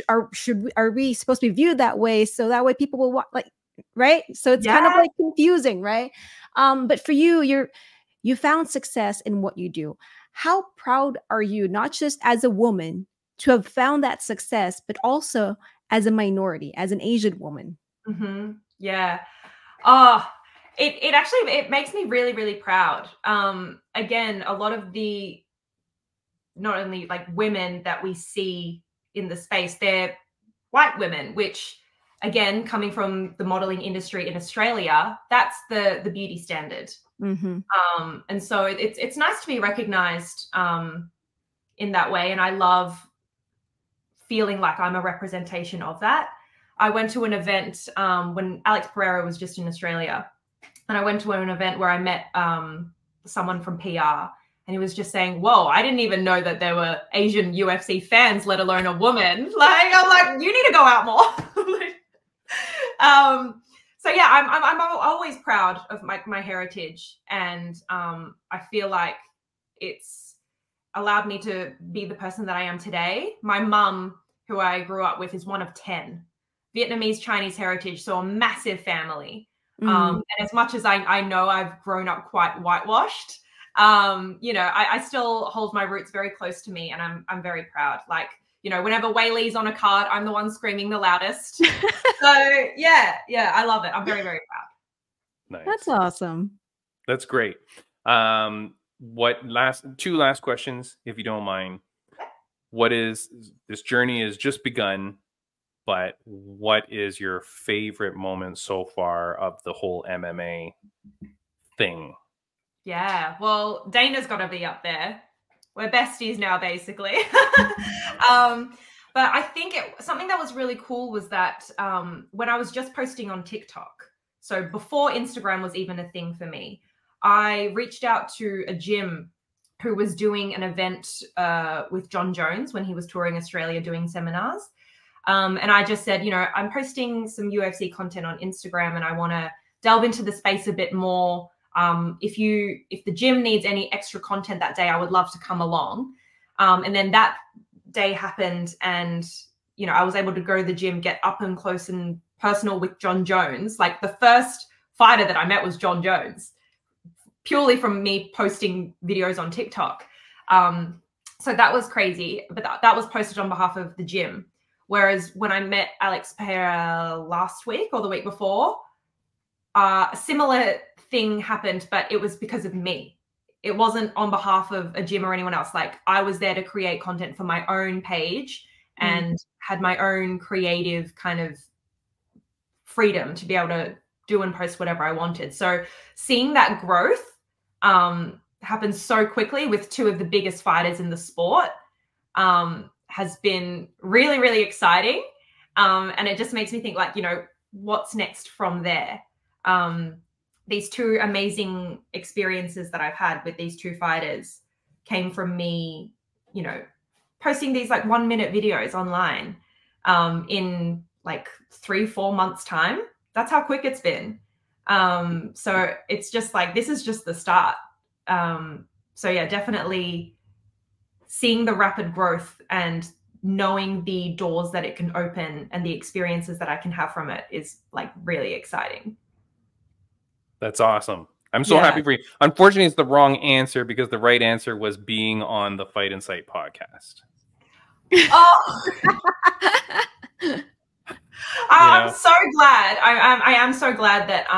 are we supposed to be viewed that way, so that way people will like, right? So it's kind of like confusing, right? But for you, you found success in what you do. How proud are you, not just as a woman, to have found that success, but also as a minority, as an Asian woman? Yeah. It actually makes me really, really proud. Again, a lot of the, not only like women that we see in the space, they're white women, which again, coming from the modeling industry in Australia, that's the beauty standard. And so it's nice to be recognized in that way. And I love feeling like I'm a representation of that. I went to an event when Alex Pereira was just in Australia. And I went to an event where I met someone from PR, and he was just saying, whoa, I didn't even know that there were Asian UFC fans, let alone a woman. Like, I'm like, you need to go out more. So yeah, I'm always proud of my heritage. And I feel like it's allowed me to be the person that I am today. My mum, who I grew up with, is one of 10. Vietnamese Chinese heritage, so a massive family. And as much as I know I've grown up quite whitewashed, you know, I still hold my roots very close to me, and I'm very proud. Like, you know, whenever Whaley's on a card, I'm the one screaming the loudest. So yeah, I love it. I'm very, very proud. Nice. That's awesome. That's great. Two last questions, if you don't mind. What is, this journey has just begun, but what is your favorite moment so far of the whole MMA thing? Yeah, well, Dana's got to be up there. We're besties now, basically. But I think something that was really cool was that when I was just posting on TikTok, so before Instagram was even a thing for me, I reached out to a gym who was doing an event with John Jones when he was touring Australia doing seminars. And I just said, you know, I'm posting some UFC content on Instagram and I want to delve into the space a bit more. If the gym needs any extra content that day, I would love to come along. And then that day happened, and, you know, I was able to go to the gym, get up and close and personal with John Jones. Like the first fighter that I met was John Jones, purely from me posting videos on TikTok. So that was crazy, but that was posted on behalf of the gym. Whereas when I met Alex Pereira last week or the week before, a similar thing happened, but it was because of me. It wasn't on behalf of a gym or anyone else. Like I was there to create content for my own page and had my own creative kind of freedom to be able to do and post whatever I wanted. So seeing that growth happen so quickly with two of the biggest fighters in the sport has been really, really exciting. And it just makes me think like, you know, what's next from there? These two amazing experiences that I've had with these two fighters came from me, you know, posting these like 1-minute videos online in like 3-4 months time. That's how quick it's been. So it's just like, this is just the start. So yeah, definitely seeing the rapid growth and knowing the doors that it can open and the experiences that I can have from it is like really exciting. That's awesome. I'm so happy for you. Unfortunately, it's the wrong answer because the right answer was being on the Fight Insight podcast. Oh, I'm so glad. I am so glad that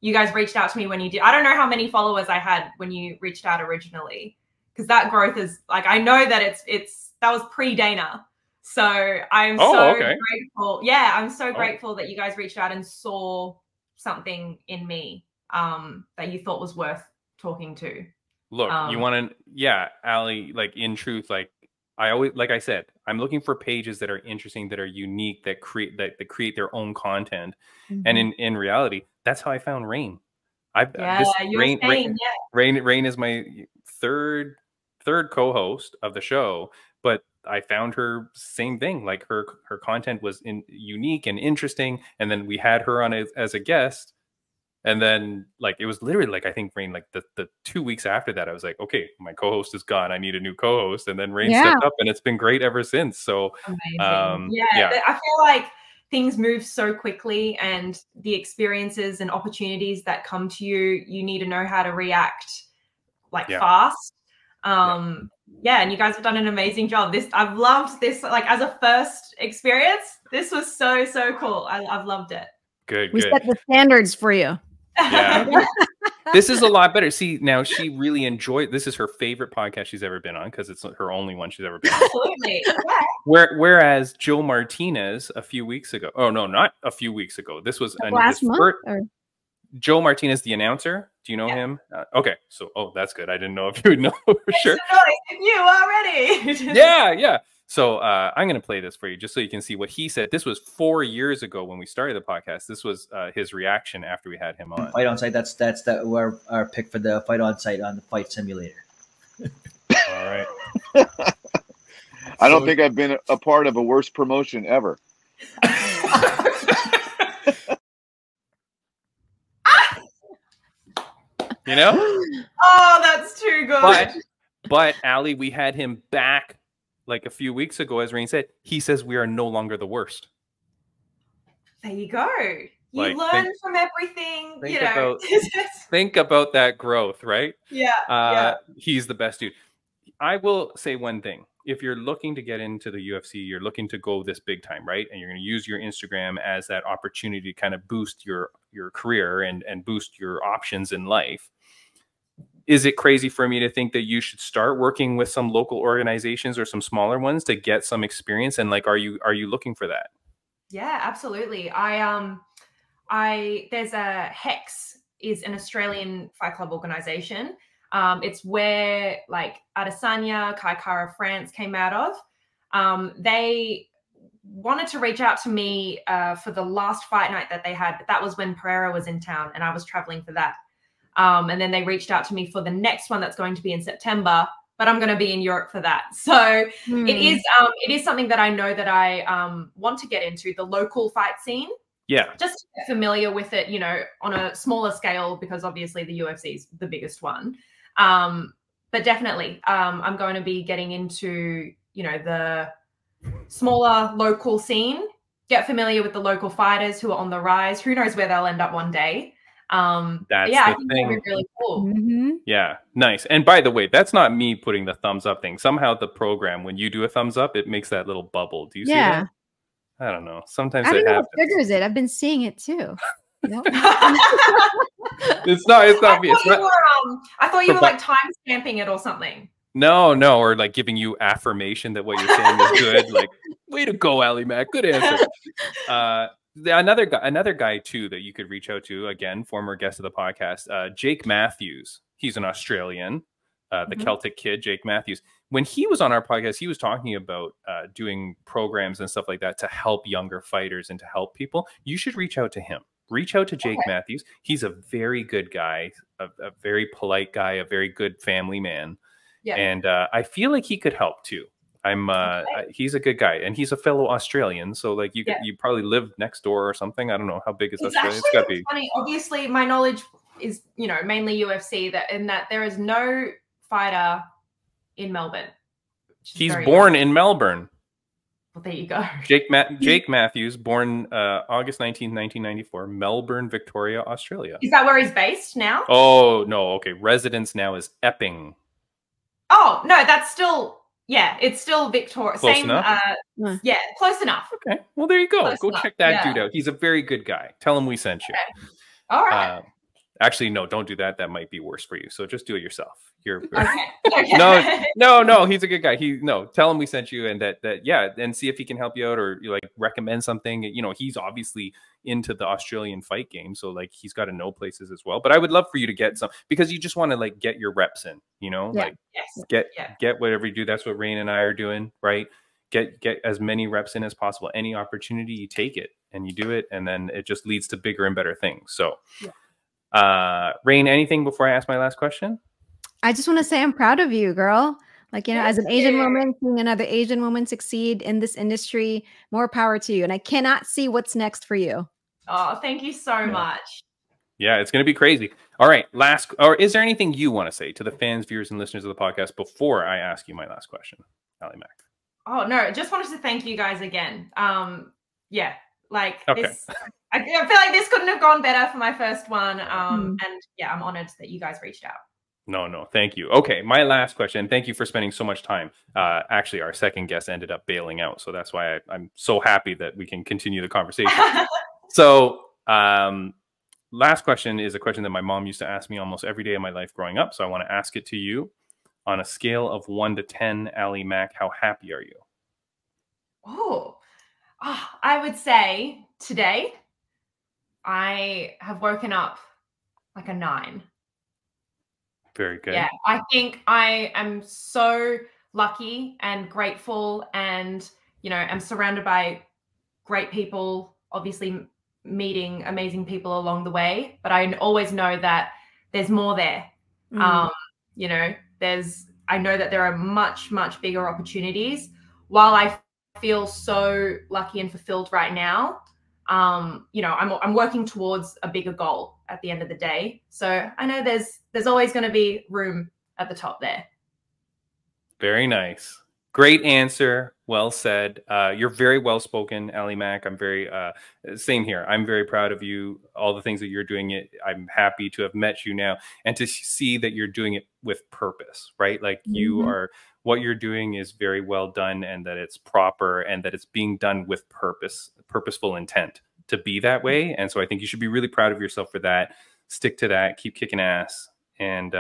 you guys reached out to me when you did. I don't know how many followers I had when you reached out originally, because that growth is like, I know that that was pre-Dana. So I'm grateful. Yeah, I'm so grateful that you guys reached out and saw something in me that you thought was worth talking to. Look, you want to, Ali, like in truth, like I always, like I said, I'm looking for pages that are interesting, that are unique, that create their own content. And in reality, that's how I found Rain. Rain is my third co-host of the show, but I found her same thing. Like her content was unique and interesting, and then we had her on as a guest. And then like it was literally like, I think Rain, like the 2 weeks after that, I was like, okay, my co-host is gone, I need a new co-host. And then Rain stepped up, and it's been great ever since. So amazing. I feel like things move so quickly, and the experiences and opportunities that come to you, you need to know how to react like fast. And you guys have done an amazing job. I've loved this, like as a first experience, this was so cool. I've loved it. We set the standards for you. Yeah. This is a lot better. See, now she really enjoyed, this is her favorite podcast she's ever been on, because it's her only one she's ever been on. Absolutely. Whereas Joe Martinez a few weeks ago, oh no, not a few weeks ago, this was last month. Joe Martinez, the announcer. Do you know him? Okay, so that's good. I didn't know if you would know for sure. You already. Yeah. So I'm going to play this for you just so you can see what he said. This was 4 years ago when we started the podcast. This was his reaction after we had him on. Fight on Site. That's our pick for the Fight on Site on the Fight Simulator. All right. I don't think I've been a part of a worse promotion ever. You know? Oh, that's too good. But Ali, we had him back like a few weeks ago, as Rain said. He says we are no longer the worst. There you go. You learn from everything. Think about that growth, right? Yeah. He's the best dude. I will say one thing. If you're looking to get into the UFC, you're looking to go this big time, right? And you're going to use your Instagram as that opportunity to kind of boost your career and boost your options in life. Is it crazy for me to think that you should start working with some local organizations or some smaller ones to get some experience? And like, are you looking for that? Yeah, absolutely. There's a Hex is an Australian fight club organization. It's where like Adesanya, Kai Kara France came out of. They wanted to reach out to me for the last fight night that they had, but that was when Pereira was in town and I was traveling for that. And then they reached out to me for the next one that's going to be in September, but I'm going to be in Europe for that. So it is something that I know that I want to get into, the local fight scene. Yeah. Just to get familiar with it, you know, on a smaller scale, because obviously the UFC is the biggest one. But definitely, I'm going to be getting into, you know, the smaller local scene get familiar with the local fighters who are on the rise. Who knows where they'll end up one day. That's yeah, the I think thing. that'd be really cool. Mm-hmm. Yeah, nice. And by the way, that's not me putting the thumbs up thing. Somehow the program, when you do a thumbs up, it makes that little bubble. Do you see that? I don't know. Sometimes I don't it know happens. what triggers it. I've been seeing it too. No. It's not me. I thought you were like time stamping it or something. No, or like giving you affirmation that what you're saying is good. Like, way to go, Ali Mac. Good answer. Another guy too that you could reach out to, again, former guest of the podcast, Jake Matthews. He's an Australian, the Celtic kid, Jake Matthews. When he was on our podcast, he was talking about doing programs and stuff like that to help younger fighters and to help people. You should reach out to him. Reach out to Jake Matthews. He's a very good guy, a very polite guy, a very good family man. Yeah. And I feel like he could help too. He's a good guy, and he's a fellow Australian. So like you probably live next door or something. I don't know how big is Australia. It's got to be funny. Obviously, my knowledge is mainly UFC. That there is no fighter in Melbourne. He's born in Melbourne. Well, there you go. Jake Matthews, born August 19th, 1994, Melbourne, Victoria, Australia. Is that where he's based now? Oh no, okay. Residence now is Epping. Oh no, that's still it's still Victoria. Close enough? Yeah, close enough. Okay, well there you go. Close go enough. Check that dude out. He's a very good guy. Tell him we sent you. Okay. All right. Actually, no, don't do that. That might be worse for you. So just do it yourself. Okay. No, he's a good guy. Tell him we sent you, and that and see if he can help you out, or like recommend something. He's obviously into the Australian fight game, so like he's got to know places as well. But I would love for you to get some, because you just want to like get your reps in, get whatever you do. That's what Rain and I are doing, right? Get as many reps in as possible. Any opportunity, you take it and you do it, and then it just leads to bigger and better things. So Rain, anything before I ask my last question? I just want to say I'm proud of you, girl. Like, as an Asian woman, seeing another Asian woman succeed in this industry, more power to you. And I cannot see what's next for you. Oh, thank you so much. Yeah, it's going to be crazy. All right. Or is there anything you want to say to the fans, viewers, and listeners of the podcast before I ask you my last question, Ali Mac? Oh, no, just wanted to thank you guys again. This, I feel like this couldn't have gone better for my first one. And I'm honored that you guys reached out. No, thank you. Okay, my last question. Thank you for spending so much time. Actually, our second guest ended up bailing out, so that's why I'm so happy that we can continue the conversation. So, last question is a question that my mom used to ask me almost every day of my life growing up, so I want to ask it to you. On a scale of 1 to 10, Ali Mac, how happy are you? I would say today I have woken up like a 9. Very good. Yeah, I think I am so lucky and grateful, and I'm surrounded by great people, obviously meeting amazing people along the way, but I always know that there's more there. I know that there are much, much bigger opportunities. While I feel so lucky and fulfilled right now, I'm working towards a bigger goal at the end of the day. So I know there's always going to be room at the top there. Very nice. Great answer. Well said. You're very well spoken, Ali Mac. I'm very same here. I'm very proud of you. All the things that you're doing. I'm happy to have met you now and to see that you're doing it with purpose, right? Like what you're doing is very well done, and that it's proper, and that it's being done with purposeful intent to be that way. And so I think you should be really proud of yourself for that. Stick to that. Keep kicking ass, and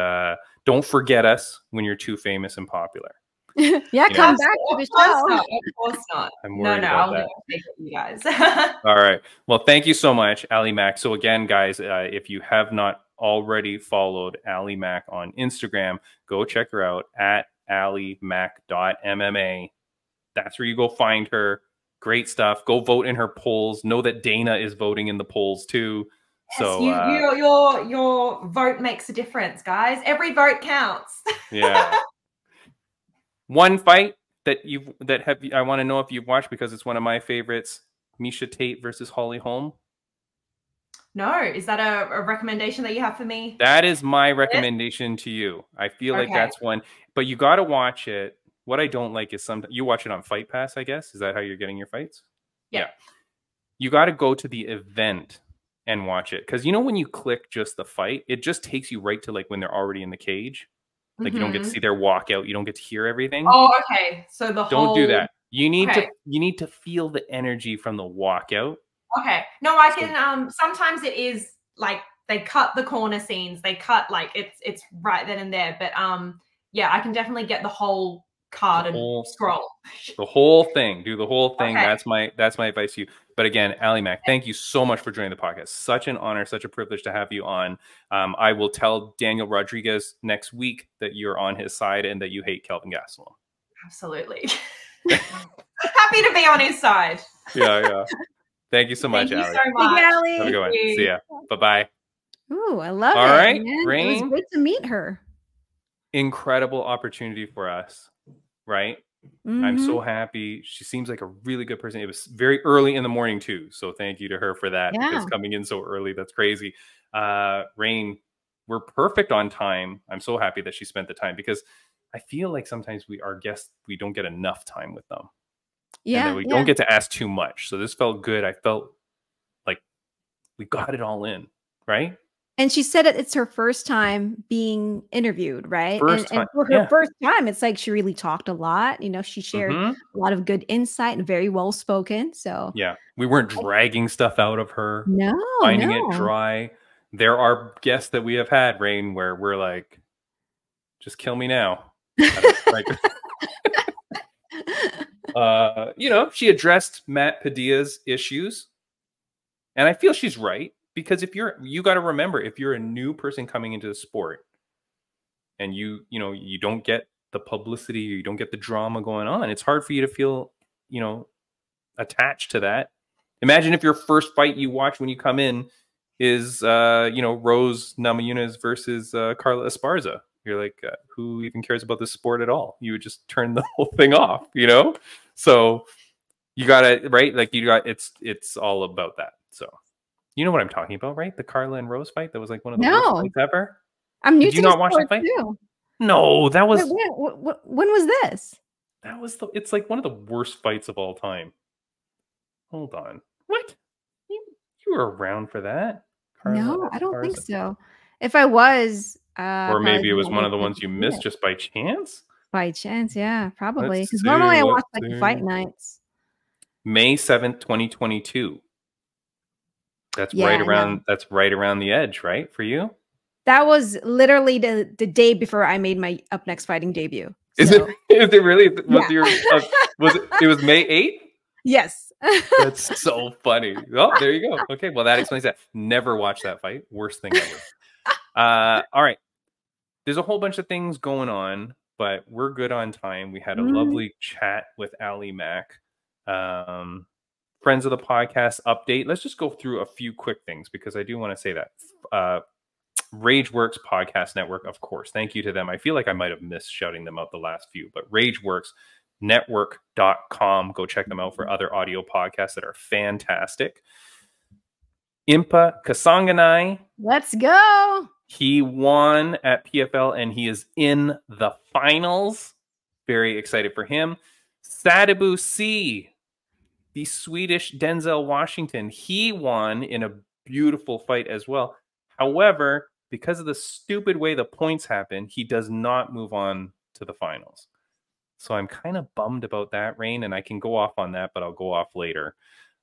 don't forget us when you're too famous and popular. Come back to the show. Of course not. I'm worried about I'll that. take it, you guys. All right. Well, thank you so much, Ali Mac. So again, guys, if you have not already followed Ali Mac on Instagram, go check her out at alimac.mma. That's where you go find her. Great stuff. Go vote in her polls. Know that Dana is voting in the polls too. Yes, so your vote makes a difference, guys. Every vote counts. Yeah. One fight that I want to know if you've watched, because it's one of my favorites, Miesha Tate versus Holly Holm. No, is that a recommendation that you have for me? That is my recommendation to you. I feel like that's one, but you got to watch it. What I don't like is sometimes you watch it on Fight Pass, I guess. Is that how you're getting your fights? Yeah. you got to go to the event and watch it. Because, you know, when you click just the fight, it just takes you right to like when they're already in the cage. Like you don't get to see their walkout. You don't get to hear everything. Oh, okay. So don't do that. You need to feel the energy from the walkout. Okay. No, I can. Sometimes it is like they cut the corner scenes. They cut like it's right then and there. But yeah, I can definitely get the whole card and scroll. The whole thing. Do the whole thing. Okay. That's my advice to you. But again, Ali Mac, thank you so much for joining the podcast. Such an honor, such a privilege to have you on. I will tell Daniel Rodriguez next week that you're on his side and that you hate Kelvin Gastelum. Absolutely. Happy to be on his side. Yeah. Thank you so much, Ali. Thank you so much. Have a good one. See ya. Bye-bye. Ooh, I love it. All right, Rain. It was great to meet her. Incredible opportunity for us, right? I'm so happy. She seems like a really good person. It was very early in the morning too, so thank you to her for that. Because coming in so early, that's crazy. Rain, we're perfect on time. I'm so happy that she spent the time because I feel like sometimes our guests, we don't get enough time with them. And we don't get to ask too much. So this felt good. I felt like we got it all in, right? And she said it's her first time being interviewed, right? And for her first time, it's like she really talked a lot. You know, she shared a lot of good insight and very well spoken. So yeah, we weren't dragging stuff out of her. No, finding it dry. There are guests that we have had, Rain, where we're like, just kill me now. You know, she addressed Matt Padilla's issues, and I feel she's right. Because you got to remember, if you're a new person coming into the sport and you don't get the publicity, you don't get the drama going on, it's hard for you to feel, attached to that. Imagine if your first fight you watch when you come in is, Rose Namajunas versus Carla Esparza. You're like, who even cares about this sport at all? You would just turn the whole thing off, So you got to, right? Like it's all about that. So. You know what I'm talking about, right? The Carla and Rose fight that was like one of the worst fights ever. I'm new to Did you not watch that fight? Too. No, that was. When was this? That was it's like one of the worst fights of all time. Hold on, what? You were around for that? Carla no, I don't think so. If I was, or maybe it was one of the ones you missed just by chance. By chance, yeah, probably. Because normally I watch like the fight nights. May 7th, 2022. That's right around. That's right around the edge, right? For you, that was literally the day before I made my Up Next Fighting debut. So. Is it really? Was it was May 8th? Yes. That's so funny. Oh, there you go. Okay, well that explains that. Never watched that fight. Worst thing ever. All right. There's a whole bunch of things going on, but we're good on time. We had a lovely chat with Ali Mac. Friends of the podcast update. Let's just go through a few quick things because I do want to say that Rageworks Podcast Network, of course. Thank you to them. I feel like I might have missed shouting them out the last few, but RageworksNetwork.com. Go check them out for other audio podcasts that are fantastic. Impa Kasanganay. Let's go. He won at PFL and he is in the finals. Very excited for him. Sadibu C. The Swedish Denzel Washington, he won in a beautiful fight as well. However, because of the stupid way the points happen, he does not move on to the finals. So I'm kind of bummed about that, Rain, and I can go off on that, but I'll go off later.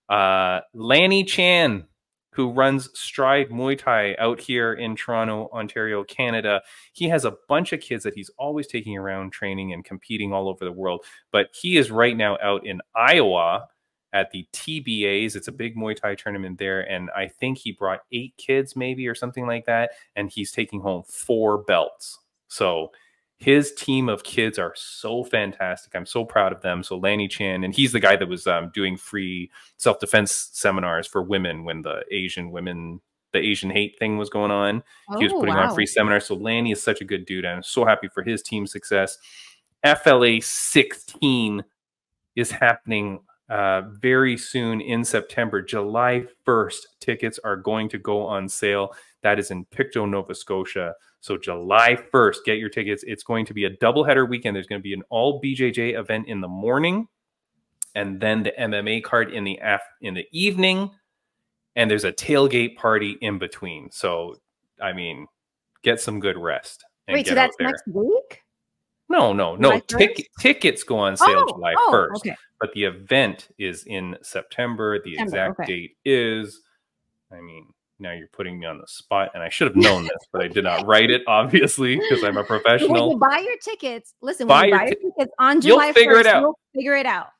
Lanny Chan, who runs Stride Muay Thai out here in Toronto, Ontario, Canada. He has a bunch of kids that he's always taking around training and competing all over the world. But he is right now out in Iowa at the TBAs. It's a big Muay Thai tournament there. And I think he brought 8 kids maybe or something like that. And he's taking home 4 belts. So his team of kids are so fantastic. I'm so proud of them. So Lanny Chan, and he's the guy that was doing free self-defense seminars for women when the Asian hate thing was going on. He was putting on free seminars. So Lanny is such a good dude. I'm so happy for his team success. FLA 16 is happening very soon in September. July 1st, tickets are going to go on sale. That is in Pictou, Nova Scotia. So July 1st, get your tickets. It's going to be a doubleheader weekend. There's going to be an all BJJ event in the morning. and then the MMA card in the evening, and there's a tailgate party in between. So, I mean, get some good rest. And Wait, so that's next week? No. Tickets go on sale July 1st, okay. but the event is in September. The exact date is, I mean, now you're putting me on the spot, and I should have known this, but I did not write it, obviously, because I'm a professional. When you buy your tickets, listen, when you buy your tickets on July 1st, you'll figure it out.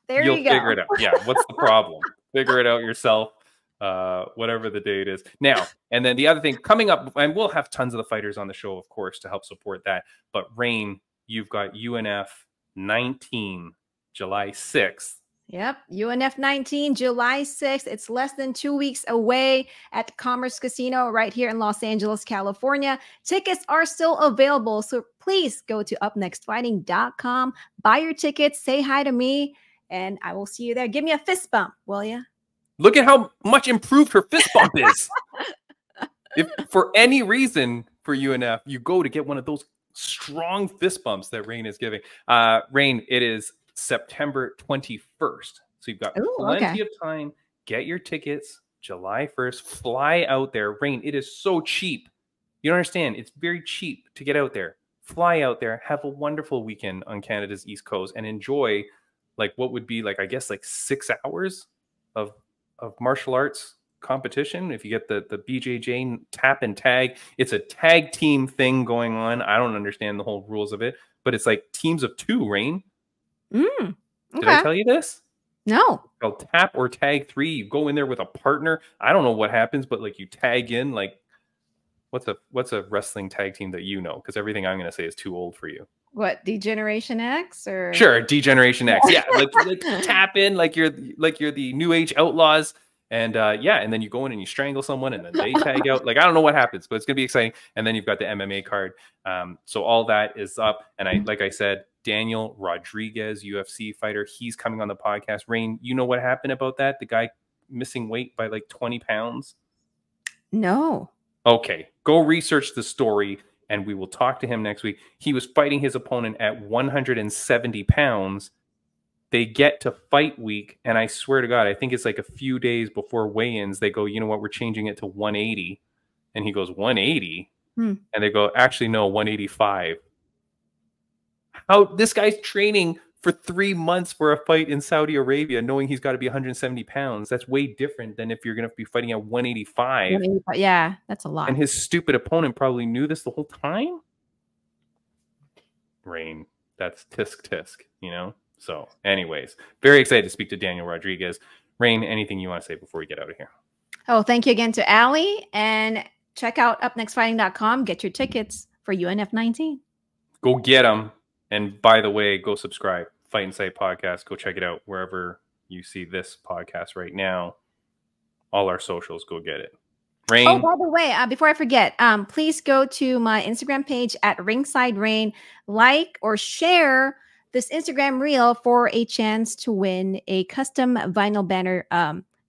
You'll figure it out. Yeah, what's the problem? Figure it out yourself, whatever the date is. Now, and then the other thing coming up, and we'll have tons of the fighters on the show, of course, to help support that. But Rain, you've got UNF 19, July 6th. Yep. UNF 19, July 6th. It's less than 2 weeks away at Commerce Casino right here in Los Angeles, California. Tickets are still available. So please go to upnextfighting.com, buy your tickets, say hi to me, and I will see you there. Give me a fist bump, will you? Look at how much improved her fist bump is. If for any reason for UNF, you go to get one of those strong fist bumps that Rain is giving. Rain, it is September 21st. So you've got plenty of time. Get your tickets July 1st. Fly out there. Rain, it is so cheap. You don't understand. It's very cheap to get out there. Fly out there. Have a wonderful weekend on Canada's East Coast and enjoy like what would be like, I guess, like 6 hours of martial arts competition. If you get the BJJ tap and tag, it's a tag team thing going on. I don't understand the whole rules of it, but it's like teams of 2, Rain. Did I tell you this? No. It's called tap or tag 3. You go in there with a partner. I don't know what happens, but like you tag in. Like what's a wrestling tag team that you know? Because everything I'm going to say is too old for you. What, D-Generation X or? Sure, D-Generation X. Yeah, like tap in like you're the New Age Outlaws. And and then you go in and you strangle someone and then they tag out. Like, I don't know what happens, but it's going to be exciting. And then you've got the MMA card. So all that is up. And like I said, Daniel Rodriguez, UFC fighter, he's coming on the podcast. Rain, you know what happened about that? The guy missing weight by like 20 pounds? No. Okay, go research the story and we will talk to him next week. He was fighting his opponent at 170 pounds. They get to fight week, and I swear to God, I think it's like a few days before weigh-ins, they go, you know what, we're changing it to 180. And he goes, 180? And they go, actually, no, 185. How this guy's training for 3 months for a fight in Saudi Arabia, knowing he's got to be 170 pounds. That's way different than if you're going to be fighting at 185. Yeah, that's a lot. And his stupid opponent probably knew this the whole time. Rain, that's tisk, you know? So anyways, very excited to speak to Daniel Rodriguez. Rain, anything you want to say before we get out of here? Oh, thank you again to Allie. And check out upnextfighting.com. Get your tickets for UNF 19. Go get them. And by the way, go subscribe. Fight and Sight Podcast. Go check it out wherever you see this podcast right now. All our socials, go get it. Rain. Oh, by the way, before I forget, please go to my Instagram page at Ringside Rain. Like or share this Instagram reel for a chance to win a custom vinyl banner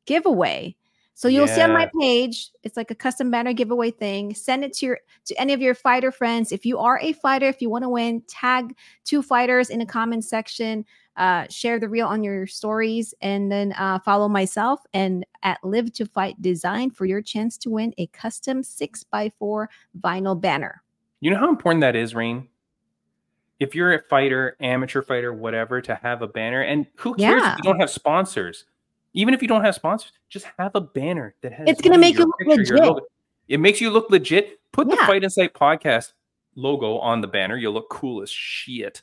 giveaway. So you'll see on my page, it's like a custom banner giveaway thing. Send it to any of your fighter friends. If you are a fighter, if you want to win, tag 2 fighters in the comment section. Share the reel on your stories, and then follow myself and at Live to Fight Design for your chance to win a custom 6x4 vinyl banner. You know how important that is, Rain? If you're a fighter, amateur fighter, whatever, to have a banner, and who cares if you don't have sponsors? Even if you don't have sponsors, just have a banner that has. It's gonna make you look legit. It makes you look legit. Put the Fight and Sight Podcast logo on the banner. You'll look cool as shit.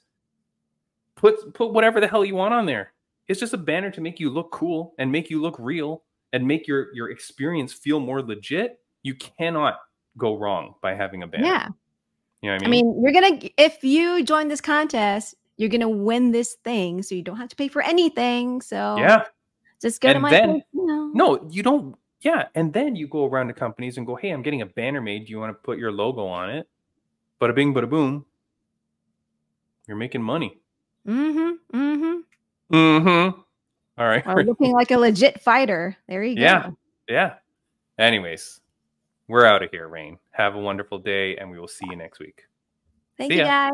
Put whatever the hell you want on there. It's just a banner to make you look cool and make you look real and make your experience feel more legit. You cannot go wrong by having a banner. Yeah. You know what I mean? You're going to, if you join this contest, you're going to win this thing. So you don't have to pay for anything. So just go to my page, No, you don't. Yeah. And then you go around to companies and go, hey, I'm getting a banner made. Do you want to put your logo on it? Bada bing, bada boom. You're making money. All right. Well, looking like a legit fighter. There you go. Yeah. Anyways, we're out of here, Rain. Have a wonderful day, and we will see you next week. Thank you, guys.